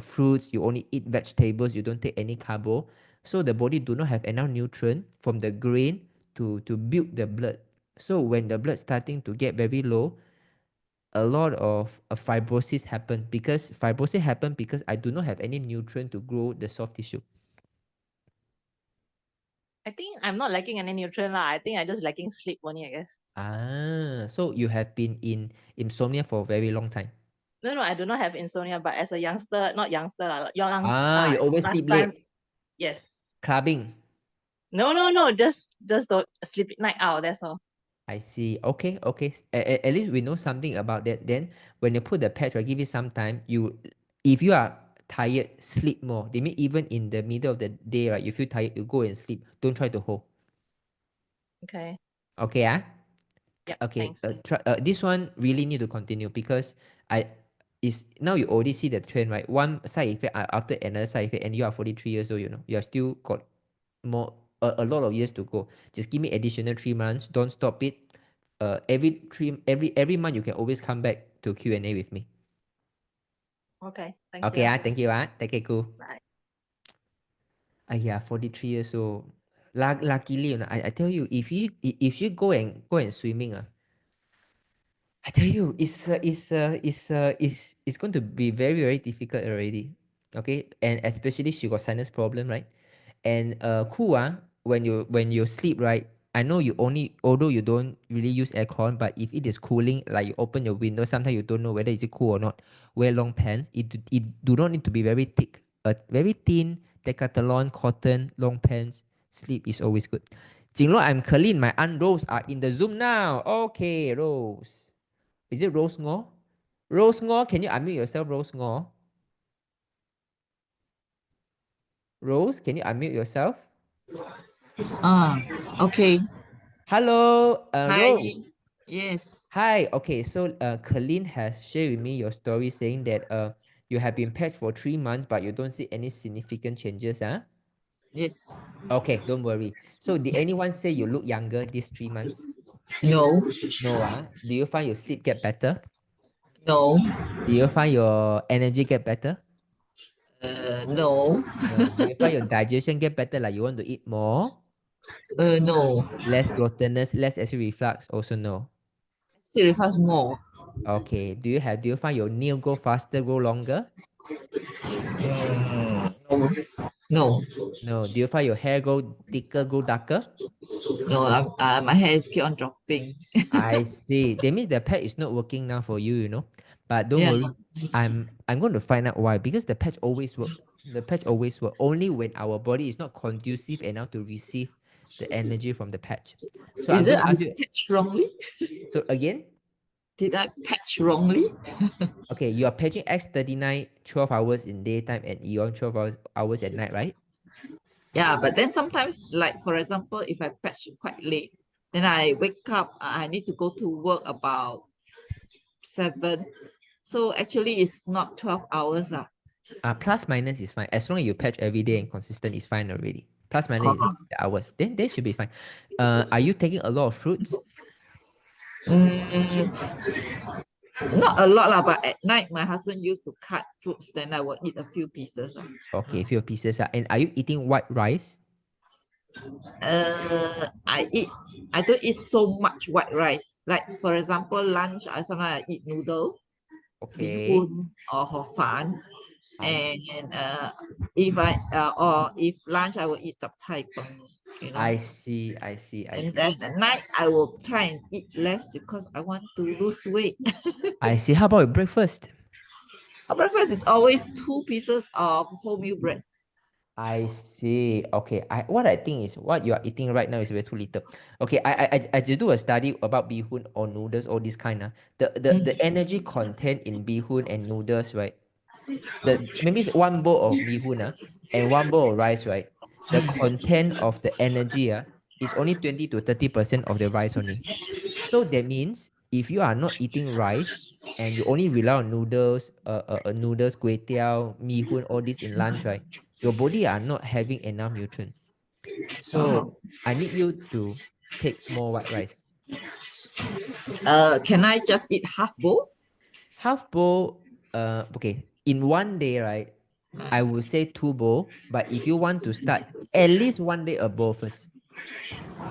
fruits, you only eat vegetables, you don't take any carbo. So the body do not have enough nutrient from the grain to build the blood. So when the blood starting to get very low, a lot of fibrosis happen because I do not have any nutrient to grow the soft tissue. I think I'm not lacking any nutrient lah. I think I just lacking sleep only, I guess. So you have been in insomnia for a very long time. No, I do not have insomnia, but as a youngster, not youngster lah, You always sleep last time, late, yes. clubbing. No, just don't sleep night out. That's all. I see. Okay, okay. At least we know something about that. Then when you put the patch, I give you some time. If you are tired, sleep more. They mean even in the middle of the day, right? You feel tired, you go and sleep. Don't try to hold. Okay. Okay, ah. Yep. Okay. Thanks. This one really need to continue because I is now you already see the trend, right? One side effect after another side effect, and you are 43 years old. You know, you are still got a lot of years to go. Just give me additional 3 months. Don't stop it. Every month you can always come back to Q&A with me. Okay. Thank Okay, you. thank you, take care, cool. Bye. Yeah, 43 years old. Luckily, you know, I tell you, if you go and swimming, I tell you, it's going to be very, very difficult already. Okay, and especially she got sinus problem, right? And cool when you sleep, right? I know you only although you don't really use aircon, but if it is cooling, like you open your window, sometimes you don't know whether is it cool or not. Wear long pants. It do not need to be very thick. Very thin decathlon cotton long pants. Sleep is always good. Jinlo, I'm Colleen. My aunt Rose are in the Zoom now. Okay, Rose. Is it Rose Ngor? Rose Ngor, can you unmute yourself, Rose Ngor? Rose, can you unmute yourself? Okay. Hello, Hi. Rose. Yes. Hi. Okay, so Colleen has shared with me your story saying that you have been patched for 3 months, but you don't see any significant changes, huh? Yes. Okay, don't worry. So did anyone say you look younger these 3 months? No. No, do you find your sleep get better? No. Do you find your energy get better? No. No. Do you find your digestion get better, like you want to eat more? No. Less gluttonous, less acid reflux? Also no. Still has more. Okay. Do you find your nail grow faster, grow longer? No. No. No. Do you find your hair grow thicker, grow darker? No. My hair is keep on dropping. I see. That means the pad is not working now for you, you know. But don't Yeah. worry. I'm going to find out why. Because the patch always work. The patch always work. Only when our body is not conducive enough to receive the energy from the patch. So I'm Is going it to I ask you. patch wrongly? So again, Did I patch wrongly? okay, you are patching X39 12 hours in daytime and Eon 12 hours at night, right? Yeah, but then sometimes, like for example, if I patch quite late, then I wake up, I need to go to work about 7. So actually it's not 12 hours. Plus minus is fine. As long as you patch every day and consistent, is fine already. Plus minus is the hours. Then they should be fine. Are you taking a lot of fruits? Mm, not a lot lah, but at night my husband used to cut fruits, then I will eat a few pieces. Okay, few pieces. And are you eating white rice? I don't eat so much white rice. Like for example, lunch I sometimes I eat noodle, Okay, bihun or hor fan. I And if lunch I will eat chap chai peng, I see, I see, I And see. then at night I will try and eat less because I want to lose weight. I see. How about your breakfast? Our breakfast is always 2 pieces of wholemeal bread. I see. Okay. What I think is what you are eating right now is very too little. Okay. I just do a study about bihun or noodles, all this kind of the energy content in bihun and noodles, right? The maybe it's one bowl of bihun and one bowl of rice, right? The content of the energy is only 20 to 30% of the rice only. So that means if you are not eating rice and you only rely on noodles, kway teow, mee hoon, all this in lunch, right? Your body are not having enough nutrients. So I need you to take more white rice. Can I just eat half bowl? Half bowl, okay, in one day, right? I would say 2 bowl, but if you want to start at least one day a bowl first.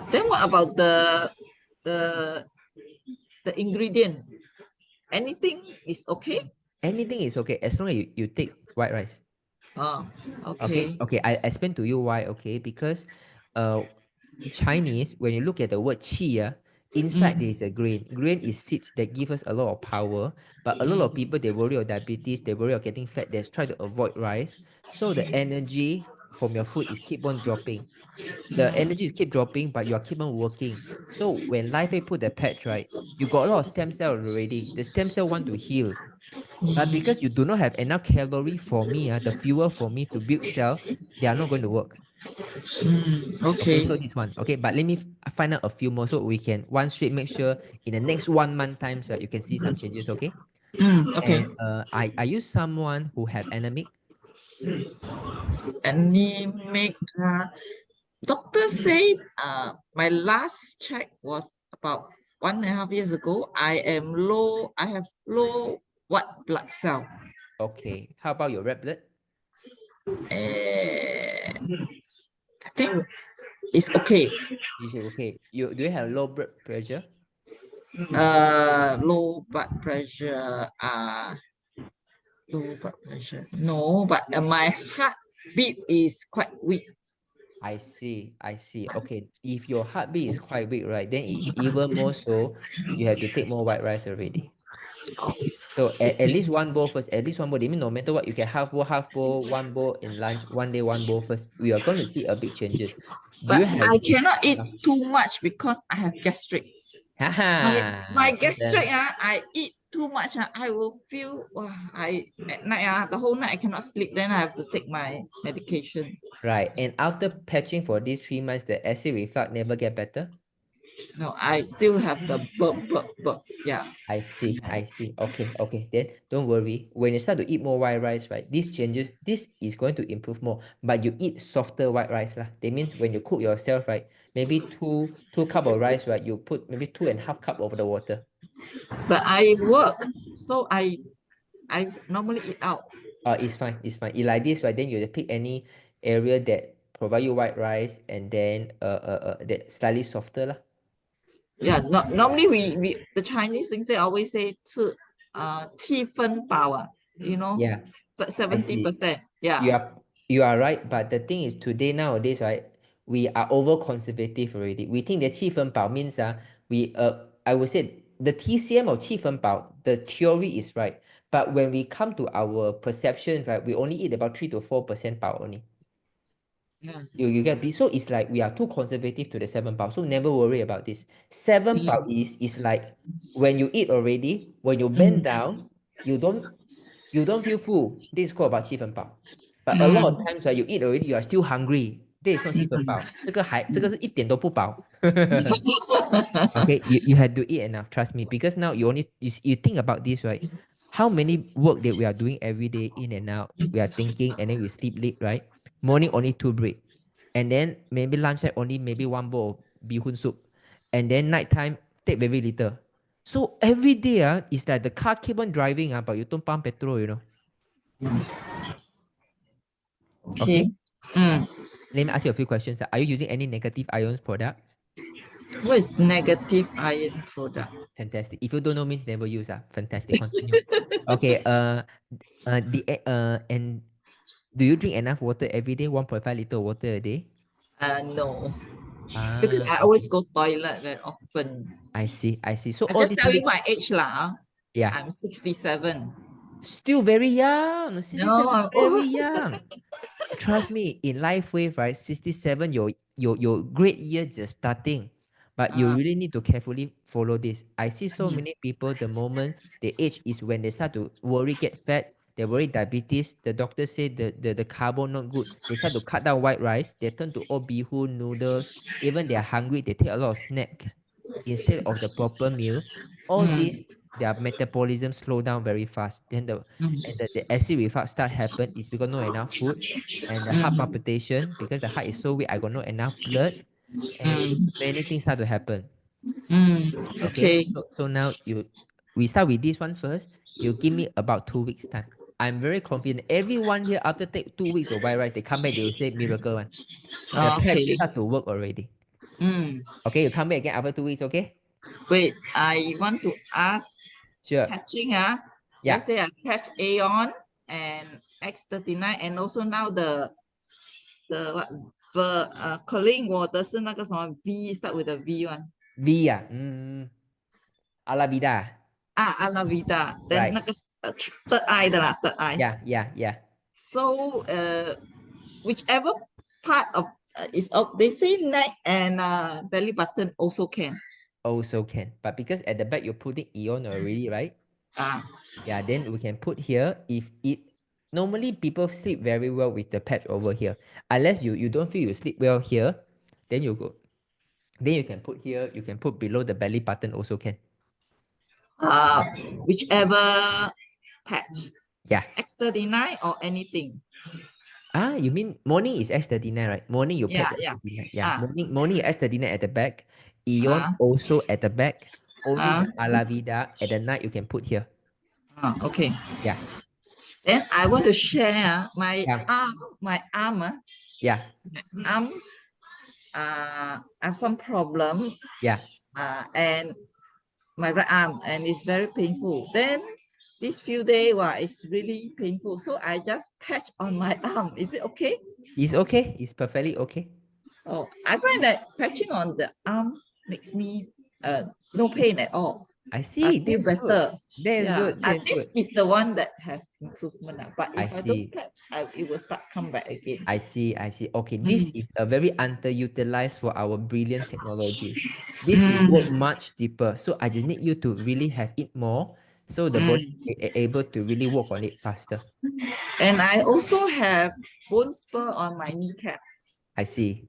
Then what about the the ingredient? Anything is okay? Anything is okay as long as you take white rice. Oh, Okay, okay. okay. I explain to you why. Okay, because uh Chinese, when you look at the word qi, inside there Mm. is a grain. Grain is seeds that give us a lot of power. But a lot of people, they worry of diabetes, they worry of getting fat, they try to avoid rice. So the energy from your food is keep on dropping. The energy is keep dropping, but you are keep on working. So when life put the patch, right, you got a lot of stem cell already. The stem cell want to heal. But because you do not have enough calorie for me, the fuel for me to build cell, they are not going to work. Okay, Okay. so this one. Okay, but let me find out a few more so we can one straight make sure in the next 1 month times you can see some changes. Okay, Okay. and are you someone who have anemic? Anemic. Doctor said my last check was about 1.5 years ago. I am low. I have low white blood cell. Okay, how about your red blood? I think it's okay. You say okay. You do you have low blood pressure? Low blood pressure. Low blood pressure. No, but my heartbeat is quite weak. I see, I see. Okay, if your heartbeat is quite weak, right, then it's even more so you have to take more white rice already. So at least one bowl first, at least one bowl. They mean no matter what, you can half bowl, one bowl in lunch, one day one bowl first. We are going to see a big changes. Do But you have I cannot eat too much because I have gastric. My gastric, I eat too much, I will feel, at night, the whole night I cannot sleep. Then I have to take my medication. Right. And after patching for these 3 months, the acid reflux never get better? No, I still have the burp. Yeah. I see. Okay. Then don't worry. When you start to eat more white rice, right, this is going to improve more. But you eat softer white rice lah. That means when you cook yourself, right, maybe two cup of rice, right, you put maybe 2.5 cup over the water. But I work, so I normally eat out. It's fine. If like this, right, then you pick any area that provide you white rice and then that slightly softer lah. Yeah, normally we the Chinese things they always say 吃7分饱, you know. Yeah. 70%. Yeah. You are right, but the thing is nowadays, right, we are over conservative already. We think that 7分饱 means I would say the TCM of 7分饱, the theory is right. But when we come to our perception, right, we only eat about 3 to 4% 饱 only. Yeah. You get me? So it's like we are too conservative to the 7 bao. So never worry about this. 7 bao is like when you eat already, when you bend down, you don't feel full. This is called about 7 bao. But a lot of times, right, you eat already, you are still hungry. This is not 7 bao. 这个是一点都不饱。Okay, you had to eat enough, trust me. Because now you think about this, right? How many work that we are doing every day in and out, we are thinking, and then we sleep late, right? Morning only 2 bread, and then maybe lunchtime only maybe 1 bowl of bihun soup, and then nighttime take very little. So every day, it's like the car keep on driving, but you don't pump petrol, you know. Okay. Let me ask you a few questions. Are you using any negative ions products? What is negative ion product? Fantastic. If you don't know, means never use. Fantastic. Continue. Okay. And do you drink enough water every day? 1.5 liter water a day? No. Because I always go toilet very often. I see. So I all just this tell you my age lah. Yeah. I'm 67. Still very young. 67, No. very young. Trust me, in life wave, right? 67, your great year just starting. But you really need to carefully follow this. I see so many people, the moment they age is when they start to worry, get fat, they worry diabetes. The doctor say the carbo not good. They start to cut down white rice. They turn to all bihun, noodles. Even they are hungry, they take a lot of snack instead of the proper meal. All this, their metabolism slow down very fast. Then the acid reflux start happen is because not enough food, and the heart palpitation because the heart is so weak. I got not enough blood, and many things start to happen. Okay. So now we start with this one first. You give me about 2 weeks time. I'm very confident. Everyone here after take 2 weeks of white rice, they come back, they will say miracle one. The patch start to work already. Okay, you come back again after 2 weeks, okay? Wait, I want to ask. Sure. Patching, Yeah. Let's say I patch Aeon and X39, and also now the calling water 是那个什么 V start with a V one. V a la vida. A la vida. Then Right. 那个third eye 的啦，third eye. Yeah. So whichever part of is up, they say neck and belly button also can. Also can. But because at the back you're putting Eon already, right? Yeah, then we can put here. If it normally people sleep very well with the patch over here. Unless you don't feel you sleep well here, then you go. Then you can put here, you can put below the belly button also can. Whichever patch. Yeah. X39 or anything. You mean morning is X39, right? Morning you patch X39. Yeah. Morning X39 at the back. Eon also at the back. Only the Alavida at the night you can put here. Okay. Yeah. Then I want to share my arm. Yeah. Arm. I have some problem. Yeah. And my right arm, and it's very painful. Then these few days, it's really painful. So I just patch on my arm. Is it okay? It's okay. It's perfectly okay. Oh, I find that patching on the arm makes me no pain at all. I I see. feel That's good. better. That's Yeah, good. That's this good. is the one that has improvement. But I if I see. don't patch, it will start come back again. I see. I see. Okay, this is a very underutilized for our brilliant technology. This will work much deeper. So I just need you to really have it more, so the body able to really work on it faster. And I also have bone spur on my kneecap. I see.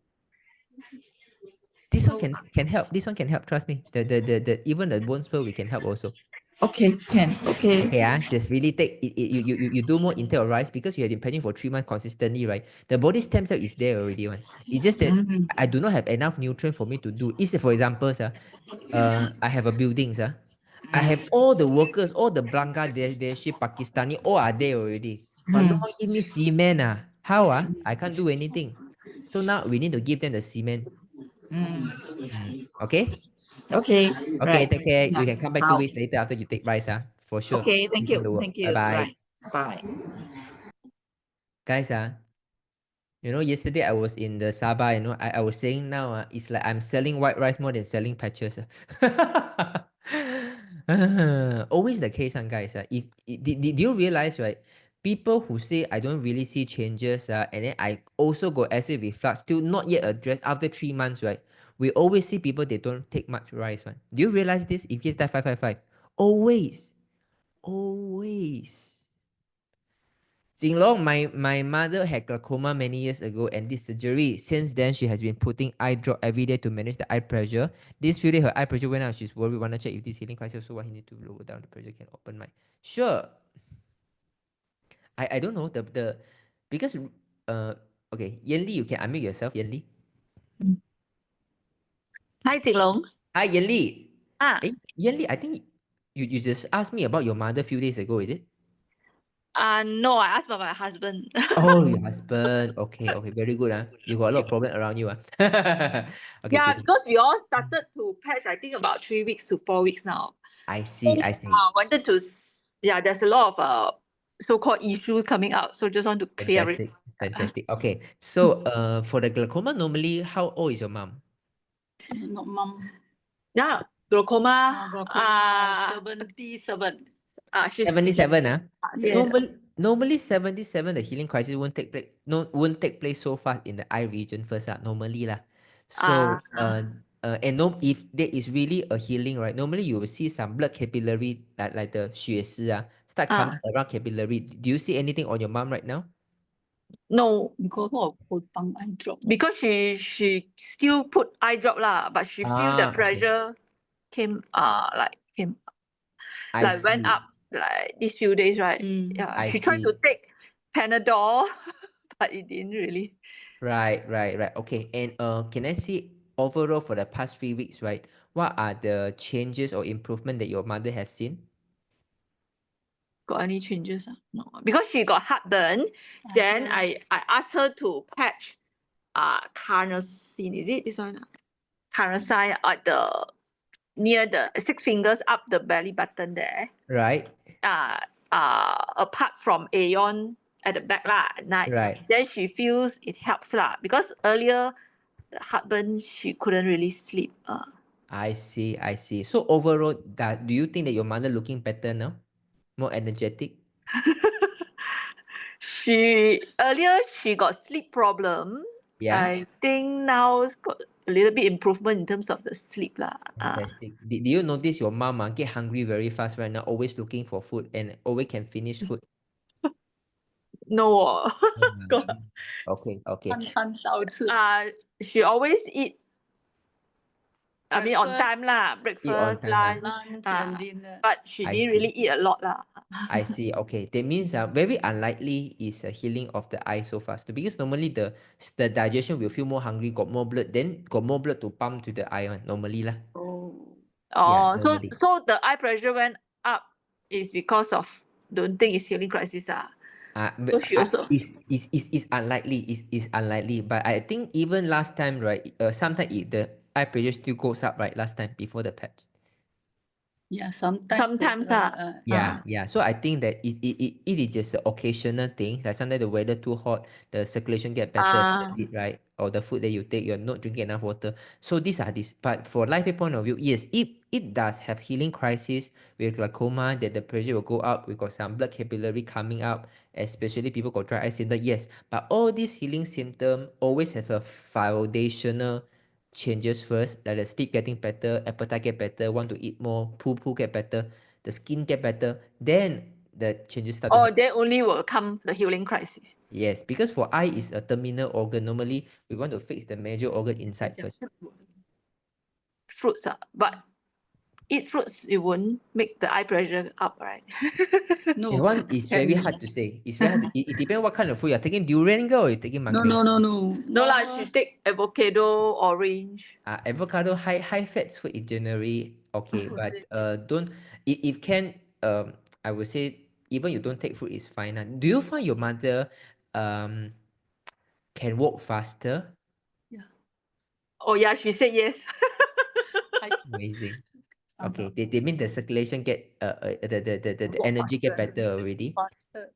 This one So, can help. This one can help. Trust me. The even the bone spur we can help also. okay, can. Okay. Okay, just really take it, you do more intake of rice because you have been patching for 3 months consistently, right? The body stem cell is there already, one. It's just that I do not have enough nutrient for me to do. Is for example, sir, I have a building, sir. I have all the workers, all the Bangladeshi, Pakistani, all are there already. But no one give me cement. How? I can't do anything. So now we need to give them the cement. Okay? Okay, Okay, right. take care. Yeah. You can come back 2 weeks later after you take rice, for sure. Okay, thank Give them you. the work. Thank you. Bye-bye. Right. Bye. Guys, yesterday I was in the Sabah, I was saying now, it's like I'm selling white rice more than selling patches. Always the case, guys. Did you realize, right? People who say I don't really see changes, and then I also got acid reflux, still not yet addressed after 3 months, right? We always see people, they don't take much rice, one. Do you realize this? If yes, that 555. Always. Always. Jinlong, my mother had glaucoma many years ago and did surgery. Since then, she has been putting eye drop every day to manage the eye pressure. This few days, her eye pressure went up. She's worried. Wanna check if this healing crisis, so what he need to lower down the pressure can open my. Sure. I don't know the because okay, Yanli, you can unmute yourself, Yanli. Hi, Jinlong. Hi, Yanli. Yanli, I think you just asked me about your mother few days ago, is it? No, I asked about my husband. Oh, your husband. Okay, very good. You got a lot of problem around you. Okay, Yeah, good. because we all started to patch, I think about 3 weeks to 4 weeks now. I see. Wanted to, there's a lot of so-called issues coming out, so just want to clear it. Fantastic. Okay, so for the glaucoma, normally, how old is your mom? Not mom. Yeah, glaucoma. 77. She's 77, Yes. Normally 77, the healing crisis won't take place. Won't take place so fast in the eye region first, normally lah. So and if there is really a healing, right? Normally you will see some blood capillary, like the 血丝 start coming around capillary. Do you see anything on your mom right now? No, Because of putang eye drop. because she still put eye drop lah, but she feel the Okay. pressure came I went see. up like these few days, right? Yeah, I she tried to see. take Panadol, but it didn't really. Right. Okay, and can I see overall for the past 3 weeks, right? What are the changes or improvement that your mother has seen? Got any changes? No, because she got heartburn. Then I asked her to patch carnosine. Is it this one? Carnosine at the near the 6 fingers up the belly button there. Right. Apart from Aeon at the back lah at night. Right. Then she feels it helps lah because earlier the heartburn she couldn't really sleep. I see. So overall, do you think that your mother looking better now? More energetic? Earlier she got sleep problem. Yeah. I think now it's got a little bit improvement in terms of the sleep lah. Fantastic. Did you notice your mom get hungry very fast right now? Always looking for food and always can finish food. No. Okay. 餐少吃。 She always eat. I mean on time lah, Eat on breakfast, time, lunch, Lunch and dinner. but she I didn't see. really eat a lot lah. I see. Okay, that means very unlikely is a healing of the eye so fast. Because normally the digestion will feel more hungry, got more blood, then got more blood to pump to the eye one. Normally lah. Yeah, So normally. the eye pressure went up is because of don't think it's healing crisis So she also Is unlikely. Is unlikely. But I think even last time, right? Sometimes the eye pressure still goes up, right? Last time before the patch. Yeah, sometimes. Yeah. So I think that it is just an occasional thing. Like sometimes the weather too hot, the circulation get better, right? Or the food that you take, you're not drinking enough water. So these are this. But for life point of view, yes, if it does have healing crisis with glaucoma, that the pressure will go up. We got some blood capillary coming up, especially people got dry eye symptom. Yes, but all these healing symptoms always have a foundational changes first, like the sleep getting better, appetite get better, want to eat more, poo get better, the skin get better, then the changes start to Or happen. then only will come the healing crisis. Yes, because for eye is a terminal organ. Normally, we want to fix the major organ inside first. Fruits, but eat fruits, it won't make the eye pressure up, right? No. That one is very can hard to say. It's very hard. It depends what kind of food you're taking. Durian or you're taking No, mango? no. No lah, she take avocado, orange. Avocado high fats food is generally okay, but don't if can I would say even you don't take fruit is fine. Do you find your mother can walk faster? Oh yeah, she said yes. Amazing. Okay, they mean the circulation get the Walk energy get faster. better already. Faster.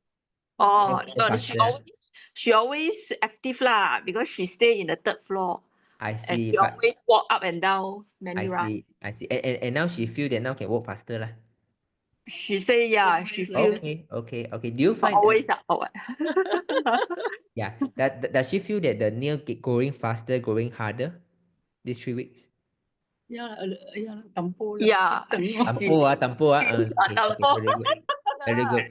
Oh, Go no, faster. she always active lah because she stay in the third floor I and see, she but always walk up and down many rounds. I see. And now she feel that now can walk faster lah. She say yeah, she feels Okay. Do you find always or what? yeah, does she feel that the nail growing faster, growing harder these 3 weeks? Yeah, tampo Yeah, Tampo okay, tampo. very good. Very good.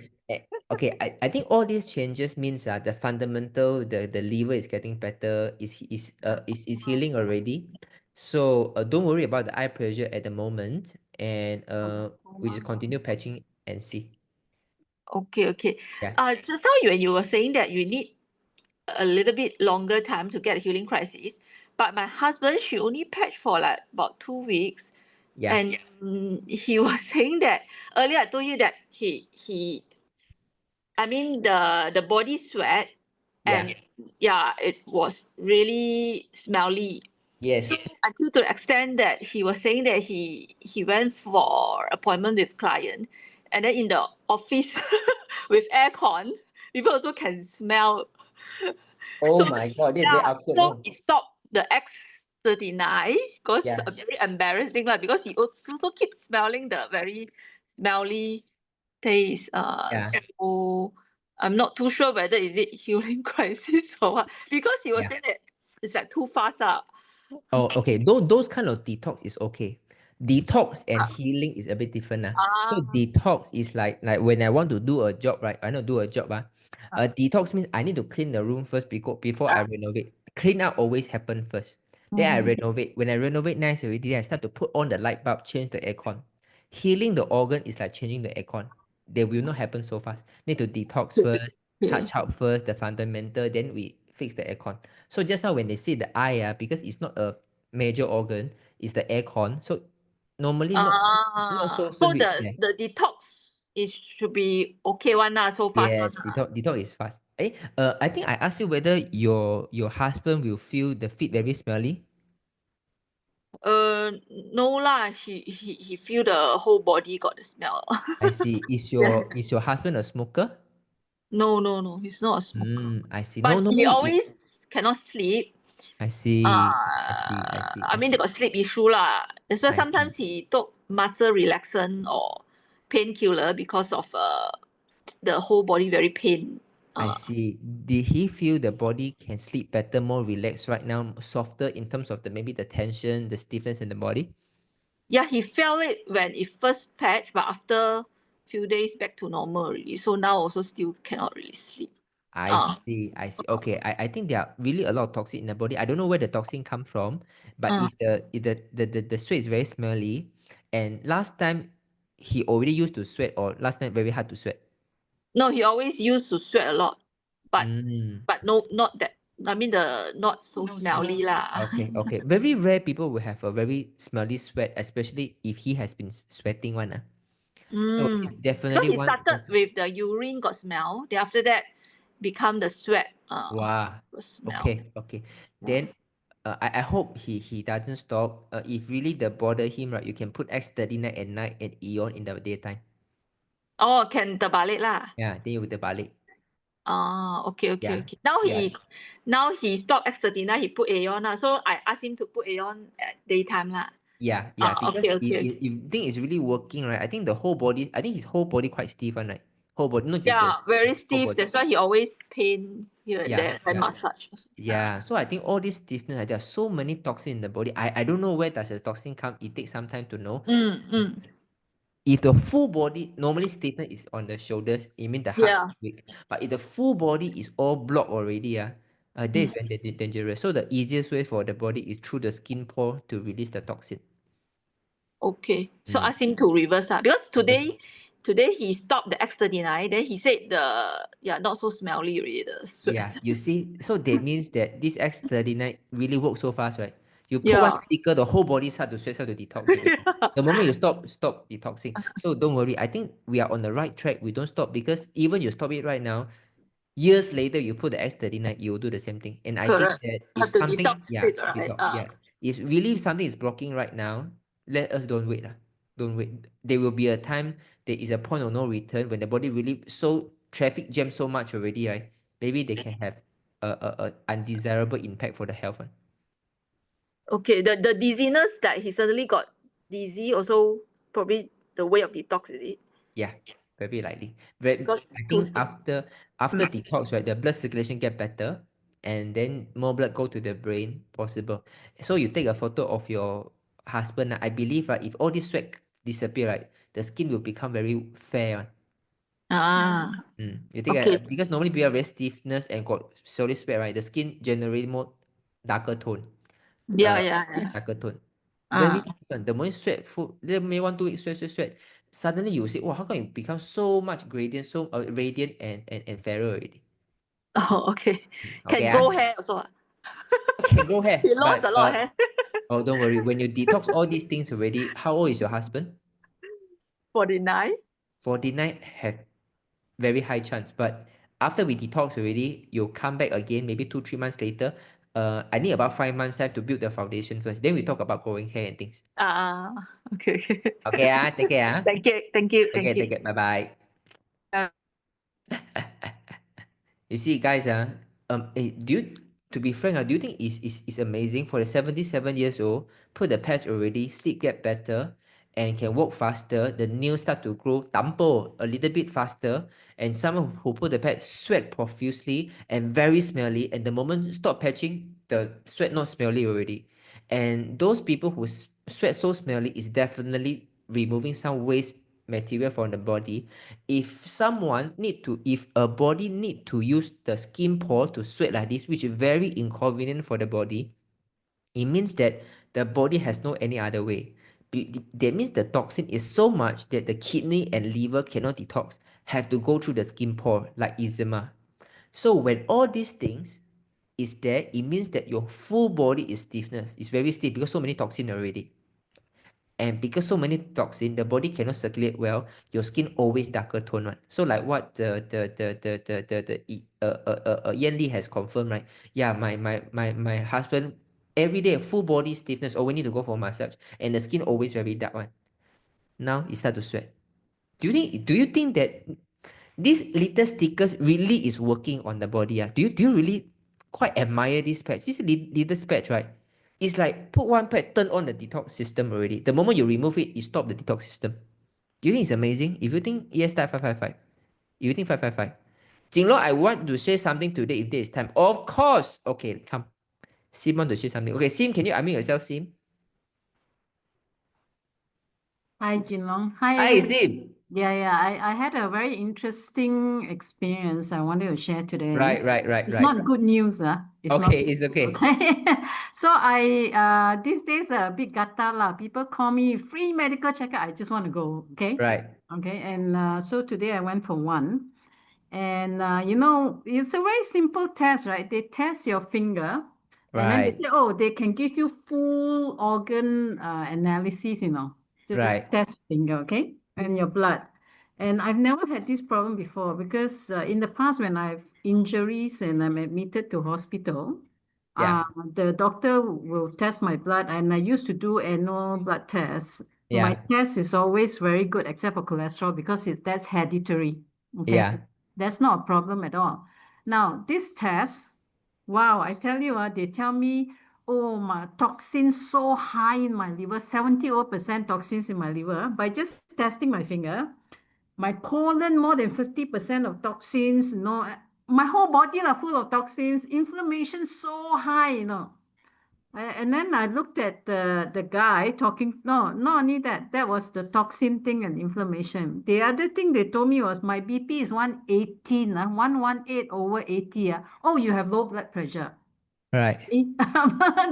Okay, I think all these changes means the fundamental, the liver is getting better, is healing already. So don't worry about the eye pressure at the moment, and we just continue patching and see. Okay. Yeah. Just now when you were saying that you need a little bit longer time to get a healing crisis, but my husband, she only patched for like about 2 weeks. Yeah. And he was saying that earlier I told you that I mean the body sweat and it was really smelly. Yes. Until to the extent that he was saying that he went for appointment with client, and then in the office with aircon, people also can smell. Oh So, my God, this is very awkward. so he stopped the X39 because Yeah. very embarrassing lah, because he also keeps smelling the very smelly taste. Yeah. So I'm not too sure whether is it healing crisis or what, because he was Yeah. saying that it's like too fast. Oh, okay. Those kind of detox is okay. Detox and healing is a bit different. So detox is like when I want to do a job, right? I want to do a job. Detox means I need to clean the room first before I renovate. Clean out always happen first. Then I renovate. When I renovate nice already, then I start to put on the light bulb, change the aircon. Healing the organ is like changing the aircon. They will not happen so fast. Need to detox first, touch out first, the fundamental, then we fix the aircon. So just now when they say the eye, because it's not a major organ, it's the aircon. So normally not so So big. Yeah. the detox should be okay one lah, so fast. Yes, detox is fast. I think I asked you whether your husband will feel the feet very smelly. No lah, he feel the whole body got the smell. I see. Is your husband a smoker? No, he's not a smoker. I see. But No, he normally always cannot sleep. I see. I mean, they got sleep issue lah. That's why I sometimes he took muscle relaxant or painkiller because of the whole body very pain. I see. Did he feel the body can sleep better, more relaxed right now, softer in terms of maybe the tension, the stiffness in the body? Yeah, he felt it when it first patched, but after few days back to normal already. So now also still cannot really sleep. I see. Okay, I think there are really a lot of toxin in the body. I don't know where the toxin come from, but if the sweat is very smelly, and last time he already used to sweat, or last time very hard to sweat. No, he always used to sweat a lot, but no, not that. I mean the not so smelly lah. Okay. Very rare people will have a very smelly sweat, especially if he has been sweating one. So it's So definitely he one. started with the urine got smell. Then after that, become the sweat. Wow. got smell. Okay. Then I hope he doesn't stop. If really the bother him, right, you can put X39 at night and Eon in the daytime. Oh, can terbalik lah. Yeah, then you will terbalik. Okay. Yeah. Now he stopped X39. He put Aeon lah. So I asked him to put Aeon at daytime lah. Yeah, because okay, okay. if you think it's really working, right? I think the whole body, I think his whole body quite stiff one, right? Whole body, not just Yeah, very whole stiff. body. That's why he always pain here and Yeah, there and yeah. massage. Also. Yeah, so I think all this stiffness, there are so many toxins in the body. I don't know where does the toxin come. It takes some time to know. If the full body, normally stiffness is on the shoulders, it means the heart Yeah. is weak. But if the full body is all blocked already, that is when they're dangerous. So the easiest way for the body is through the skin pore to release the toxin. Okay. So ask him to reverse because today he stopped the X39. Then he said not so smelly already. The sweat. Yeah, you see, so that means that this X39 really works so fast, right? You put Yeah. one sticker, the whole body start to sweat, start to detox already. The moment you stop detoxing. So don't worry. I think we are on the right track. We don't stop because even you stop it right now, years later you put the X39, you will do the same thing. And I think Correct. that Have if to something, detox it, right? if really something is blocking right now, let us don't wait. Don't wait. There will be a time, there is a point of no return when the body really so traffic jam so much already, right? Maybe they can have a undesirable impact for the health one. Okay. The dizziness that he suddenly got dizzy also probably the way of detox, is it? Yeah, very likely. But Because I too think stiff. after detox, right, the blood circulation get better, and then more blood go to the brain possible. So you take a photo of your husband. I believe, right, if all this sweat disappear, right, the skin will become very fair. You take Okay. because normally people have very stiffness and got solid sweat, right? The skin generally more darker tone. Yeah. Darker tone. Very different. The moment sweat, let me 1 2 weeks sweat. Suddenly you say, wow, how come it becomes so much gradient, so radiant and fairer already? Oh, okay. Okay, Can grow hair also. Okay, grow hair. He lost But a lot of hair. oh, don't worry. When you detox all these things already, how old is your husband? 49. 49 have very high chance. But after we detox already, you'll come back again, maybe 2 3 months later. I need about 5 months time to build the foundation first. Then we talk about growing hair and things. Okay. Okay, take care. Thank you. Okay, take care. Bye bye. You see, guys, to be frank, do you think it's amazing for the 77 years old, put the patch already, sleep get better, and can walk faster, the nails start to grow tampo a little bit faster, and someone who put the patch sweat profusely and very smelly, and the moment stop patching, the sweat not smelly already. And those people who sweat so smelly is definitely removing some waste material from the body. If a body need to use the skin pore to sweat like this, which is very inconvenient for the body, it means that the body has no any other way. That means the toxin is so much that the kidney and liver cannot detox, have to go through the skin pore like eczema. So when all these things is there, it means that your full body is stiffness. It's very stiff because so many toxin already. And because so many toxin, the body cannot circulate well. Your skin always darker tone, right? So like what Yan Li has confirmed, right? Yeah, my husband every day full body stiffness. Oh, we need to go for massage, and the skin always very dark one. Now it start to sweat. Do you think that these little stickers really is working on the body? Do you really quite admire this patch? This little patch, right? It's like put one patch, turn on the detox system already. The moment you remove it, you stop the detox system. Do you think it's amazing? If you think yes, type 555. If you think 555. Jinlong, I want to say something today if there is time. Of course. Okay, come. Sim want to say something. Okay, Sim, can you unmute yourself, Sim? Hi, Jinlong. Hi, Hi, everybody. Sim. Yeah. I had a very interesting experience I wanted to share today. Right. It's not good news, It's not Okay, good it's news, okay. okay. So these days a bit gata lah. People call me free medical checkup. I just want to go, okay? Right. Okay, and so today I went for one. And it's a very simple test, right? They test your finger, and then they Right. say, oh, they can give you full organ analysis, So just Right. test finger, okay, and your blood. And I've never had this problem before because in the past when I've injuries and I'm admitted to hospital, Yeah. the doctor will test my blood, and I used to do annual blood tests. My Yeah. test is always very good except for cholesterol because that's hereditary. Okay. Yeah. That's not a problem at all. Now, this test, wow, I tell you, they tell me oh, my toxins so high in my liver, 70% toxins in my liver. By just testing my finger, my colon more than 50% of toxins, my whole body are full of toxins, inflammation so high, And then I looked at the guy talking. No, not only that, that was the toxin thing and inflammation. The other thing they told me was my BP is 118, 118 over 80. Oh, you have low blood pressure. Right.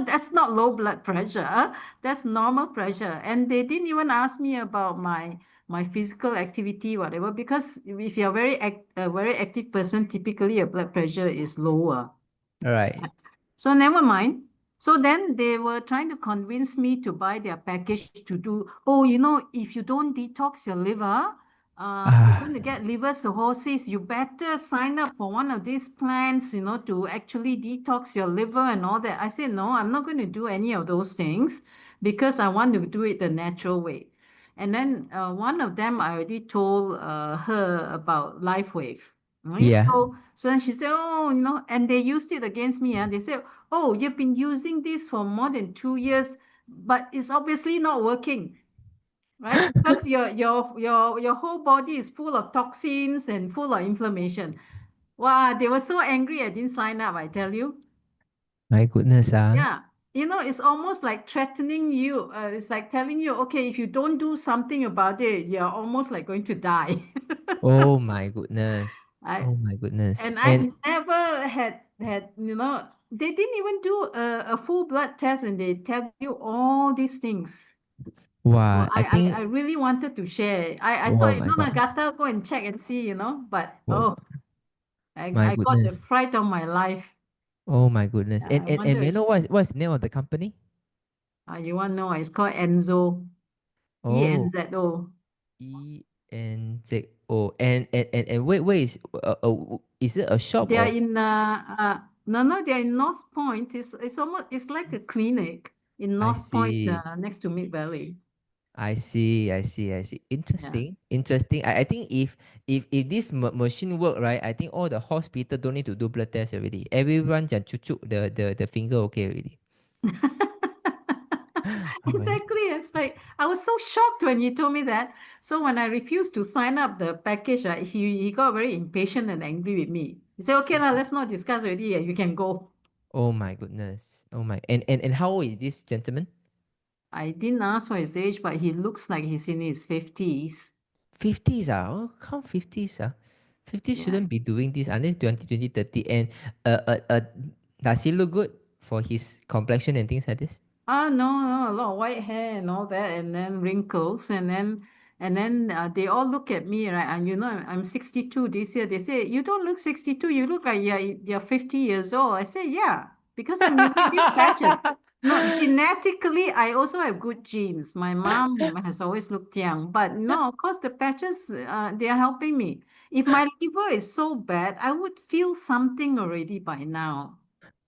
That's not low blood pressure. That's normal pressure. And they didn't even ask me about my physical activity, whatever, because if you're a very active person, typically your blood pressure is lower. Right. So never mind. So then they were trying to convince me to buy their package to do, if you don't detox your liver, you're going to get liver cirrhosis. You better sign up for one of these plans, to actually detox your liver and all that. I said, no, I'm not going to do any of those things because I want to do it the natural way. And then one of them, I already told her about LifeWave. Right? Yeah. So then she said, and they used it against me. They said, oh, you've been using this for more than 2 years, but it's obviously not working, right? Because your whole body is full of toxins and full of inflammation. Wow, they were so angry I didn't sign up, I tell you. My goodness, Yeah. It's almost like threatening you. It's like telling you, okay, if you don't do something about it, you're almost like going to die. Oh my goodness. I, Oh my goodness. And I've never had, they didn't even do a full blood test and they tell you all these things. wow, So I think I really wanted to share. I oh thought, my no, God. Gata, go and check and see, but Oh my I got the goodness. fright of my life. Oh my goodness. Yeah, I And wonder may I know what's the name of the company? you want to know, it's called Enzo, Oh, ENZO. ENZO. And is it a shop They are or in, no, they're in North Point. It's like a clinic in I North Point, see. next to Mid Valley. I see. Yeah. Interesting. Interesting. I think if this machine work right, I think all the hospital don't need to do blood test already. Everyone just chuchuk the finger okay already. Oh my. Exactly. It's like I was so shocked when he told me that. So when I refused to sign up the package, right, he got very impatient and angry with me. He said, okay, let's not discuss already. You can go. Oh my goodness. Oh my. And how old is this gentleman? I didn't ask for his age, but he looks like he's in his 50s. 50s ah. Oh, how 50s ah? 50s Yeah. shouldn't be doing this unless 20, 30. And does he look good for his complexion and things like this? No, a lot of white hair and all that, and then wrinkles, and then they all look at me, right? And I'm 62 this year. They say, you don't look 62, you look like you're 50 years old. I say, yeah, because I'm using these patches. No, genetically, I also have good genes. My mom has always looked young, but no, of course the patches, they are helping me. If my liver is so bad, I would feel something already by now.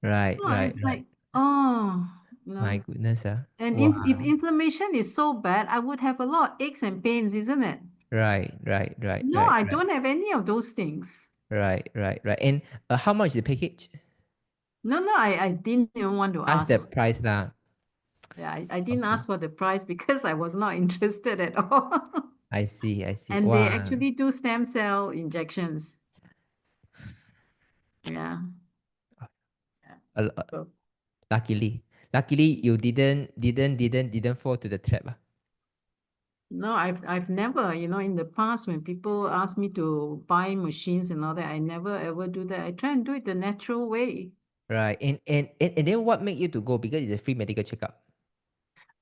Right, No, right, it's right. like, oh, My goodness ah. and if Wow. inflammation is so bad, I would have a lot of aches and pains, isn't it? Right, right, right, No, right, I right. don't have any of those things. Right, right, right. And how much is the package? No, I didn't even want to Ask the ask. price lah. Yeah, I didn't Okay. ask for the price because I was not interested at all. I see, I see. And they Wow. actually do stem cell injections. Yeah. So, Luckily you didn't fall to the trap ah. no, I've never, in the past when people ask me to buy machines and all that, I never ever do that. I try and do it the natural way. Right. And then what made you to go? Because it's a free medical checkup.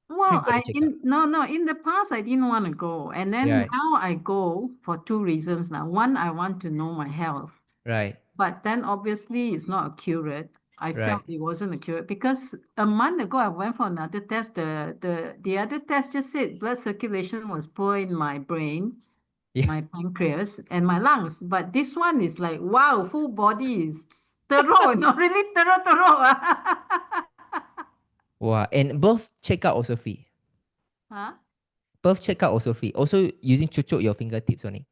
Free Well, body checkup. in the past I didn't want to go. And then Right. now I go for two reasons now. One, I want to know my health. Right. But then obviously it's not accurate. I felt Right. it wasn't accurate because a month ago I went for another test. The other test just said blood circulation was poor in my brain, Yeah. my pancreas, and my lungs. But this one is like, wow, full body is teruk, not really teruk. Wow. And both checkup also free. Huh? Both checkup also free. Also using chuchuk your fingertips only.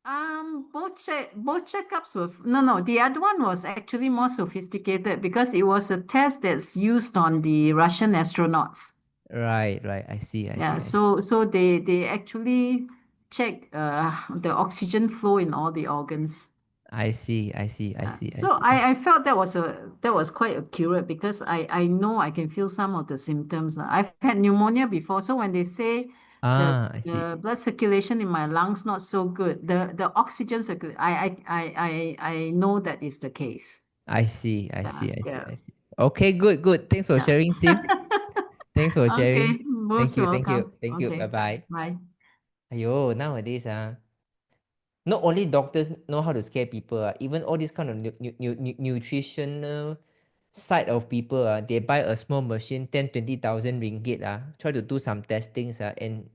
Both checkups were no. The other one was actually more sophisticated because it was a test that's used on the Russian astronauts. Right, right. I see, I Yeah, see, I see. so they actually check the oxygen flow in all the organs. I see, I see, I Yeah. see, I So see. I felt that was quite accurate because I know I can feel some of the symptoms. I've had pneumonia before, so when they say the Ah, I see. the blood circulation in my lungs not so good, the oxygen I know that is the case. I see, I Yeah, see, I see, yeah, I see. Okay, good, good. Thanks for yeah. sharing, Sim. Thanks for sharing. Okay, most Thank you, thank you, welcome. thank you. Okay, Bye-bye. bye. Ayo, nowadays, not only doctors know how to scare people, even all this kind of nutritional side of people, they buy a small machine, 10,000-20,000 ringgit, try to do some testings, and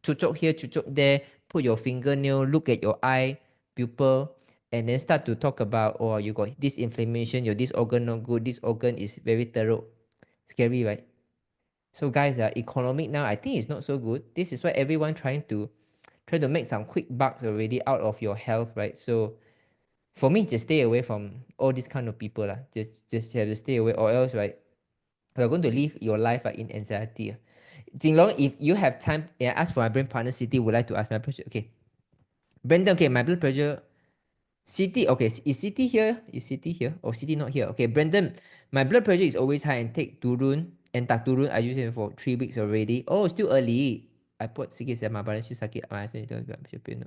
chuchok here, chuchok there, put your fingernail, look at your eye, pupil, and then start to talk about, oh, you got this inflammation, your this organ not good, this organ is very thorough. Scary, right? So guys, economic now, I think it's not so good. This is why everyone try to make some quick bucks already out of your health, right? So for me, just stay away from all these kind of people. Just have to stay away, or else, right, you're going to live your life in anxiety. Jinlong, if you have time, ask for my brain partner City would like to ask my pressure. Okay. Brandon, okay, my blood pressure. City, okay, is City here? Is City here? Oh, City not here. Okay, Brandon, my blood pressure is always high and take turun and tak turun. I use it for 3 weeks already. Oh, still early. I put sikit sama badan still sakit. Not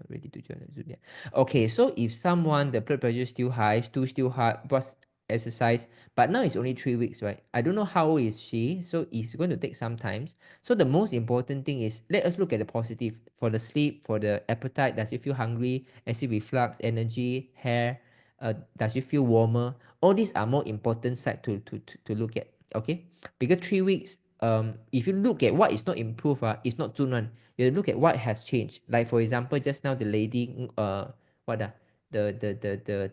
ready to join the Zoom. Okay, so if someone the blood pressure still high, still hard, plus exercise, but now it's only 3 weeks, right? I don't know how old is she, so it's going to take some time. So the most important thing is let us look at the positive for the sleep, for the appetite. Does you feel hungry? Acid reflux, energy, hair. Does you feel warmer? All these are more important side to look at. Okay, because 3 weeks. If you look at what is not improved, it's not zunwan. You look at what has changed. Like for example, just now the lady, what the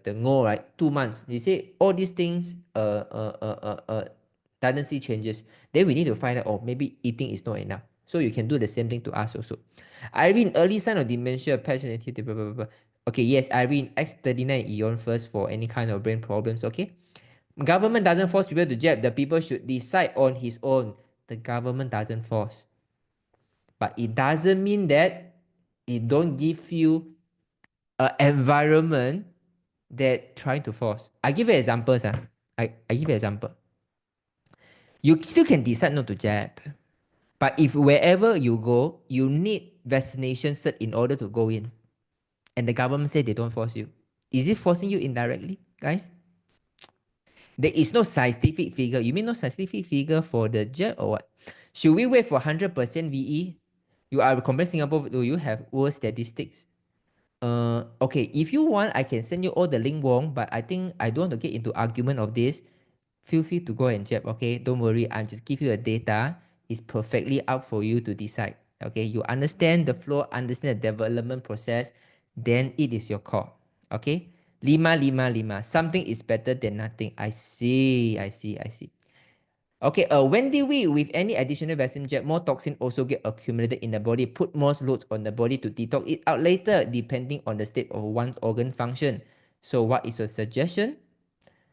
ngo, right? 2 months. You say all these things, doesn't see changes. Then we need to find out, oh, maybe eating is not enough. So you can do the same thing to us also. Irene, early sign of dementia, passion, attitude, blah, blah, blah, blah. Okay, yes, Irene, X39 Eon first for any kind of brain problems, okay? Government doesn't force people to jab. The people should decide on his own. The government doesn't force. But it doesn't mean that it don't give you an environment that trying to force. I give you examples. I give you example. You still can decide not to jab. But if wherever you go, you need vaccination cert in order to go in. And the government say they don't force you. Is it forcing you indirectly, guys? There is no scientific figure. You mean no scientific figure for the jab or what? Should we wait for 100% VE? You are comparing Singapore, do you have worse statistics? Okay, if you want, I can send you all the link Wong, but I think I don't want to get into argument of this. Feel free to go and jab, okay? Don't worry, I'll just give you the data. It's perfectly up for you to decide. Okay, you understand the flow, understand the development process, then it is your call. Okay? Lima. Something is better than nothing. I see. Okay, when do we, with any additional vaccine jab, more toxin also get accumulated in the body, put more loads on the body to detox it out later, depending on the state of one's organ function. So what is your suggestion?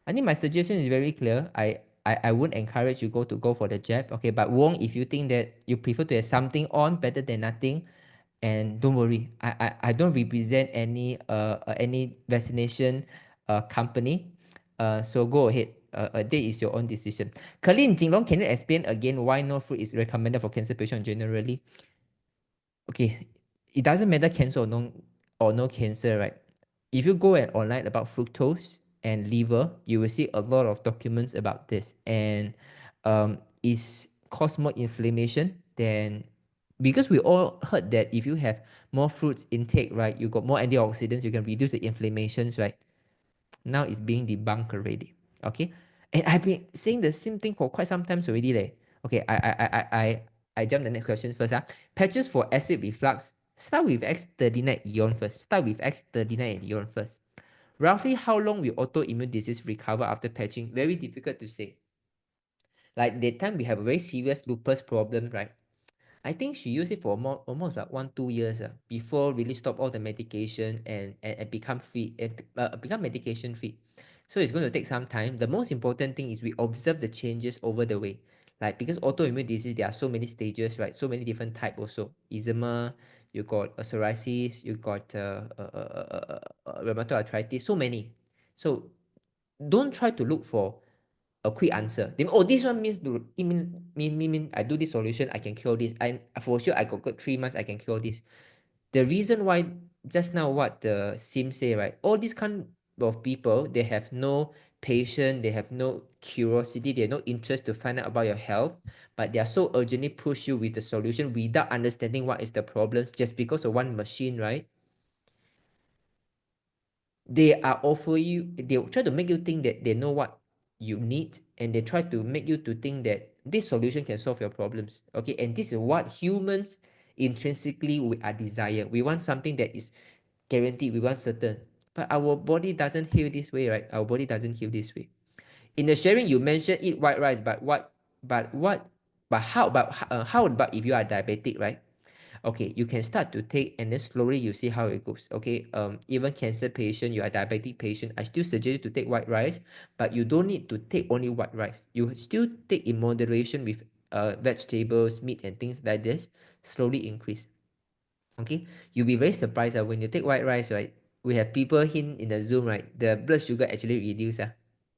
I think my suggestion is very clear. I wouldn't encourage you go for the jab. Okay, but Wong, if you think that you prefer to have something on better than nothing, and don't worry, I don't represent any vaccination company. So go ahead. That is your own decision. Kalin Jinglong, can you explain again why no fruit is recommended for cancer patients generally? Okay, it doesn't matter cancer or no cancer, right? If you go and online about fructose and liver, you will see a lot of documents about this, and it's cause more inflammation than, because we all heard that if you have more fruits intake, right, you got more antioxidants, you can reduce the inflammations, right? Now it's being debunked already. Okay, and I've been saying the same thing for quite some time already. Okay, I jump the next question first. Patches for acid reflux. Start with X39 Eon first. Roughly how long will autoimmune disease recover after patching? Very difficult to say. Like that time we have a very serious lupus problem, right? I think she used it for almost like 1-2 years before really stop all the medication and become free and become medication free. So it's going to take some time. The most important thing is we observe the changes over the way. Like because autoimmune disease, there are so many stages, right? So many different type also. Eczema, you got psoriasis, you got rheumatoid arthritis, so many. So don't try to look for a quick answer. They mean, oh, this one means mean I do this solution, I can cure this. I for sure I got 3 months, I can cure this. The reason why just now what the Sim say, right? All these kind of people, they have no patience, they have no curiosity, they have no interest to find out about your health, but they are so urgently push you with the solution without understanding what is the problems just because of one machine, right? They try to make you think that they know what you need, and they try to make you to think that this solution can solve your problems. Okay, and this is what humans intrinsically we are desire. We want something that is guaranteed, we want certain, but our body doesn't heal this way, right? Our body doesn't heal this way. In the sharing you mentioned eat white rice, how about if you are diabetic, right? Okay, you can start to take and then slowly you see how it goes. Okay, even cancer patient, you are diabetic patient, I still suggest you to take white rice, but you don't need to take only white rice. You still take in moderation with vegetables, meat and things like this. Slowly increase. Okay, you'll be very surprised when you take white rice, right? We have people in the Zoom, right? The blood sugar actually reduce.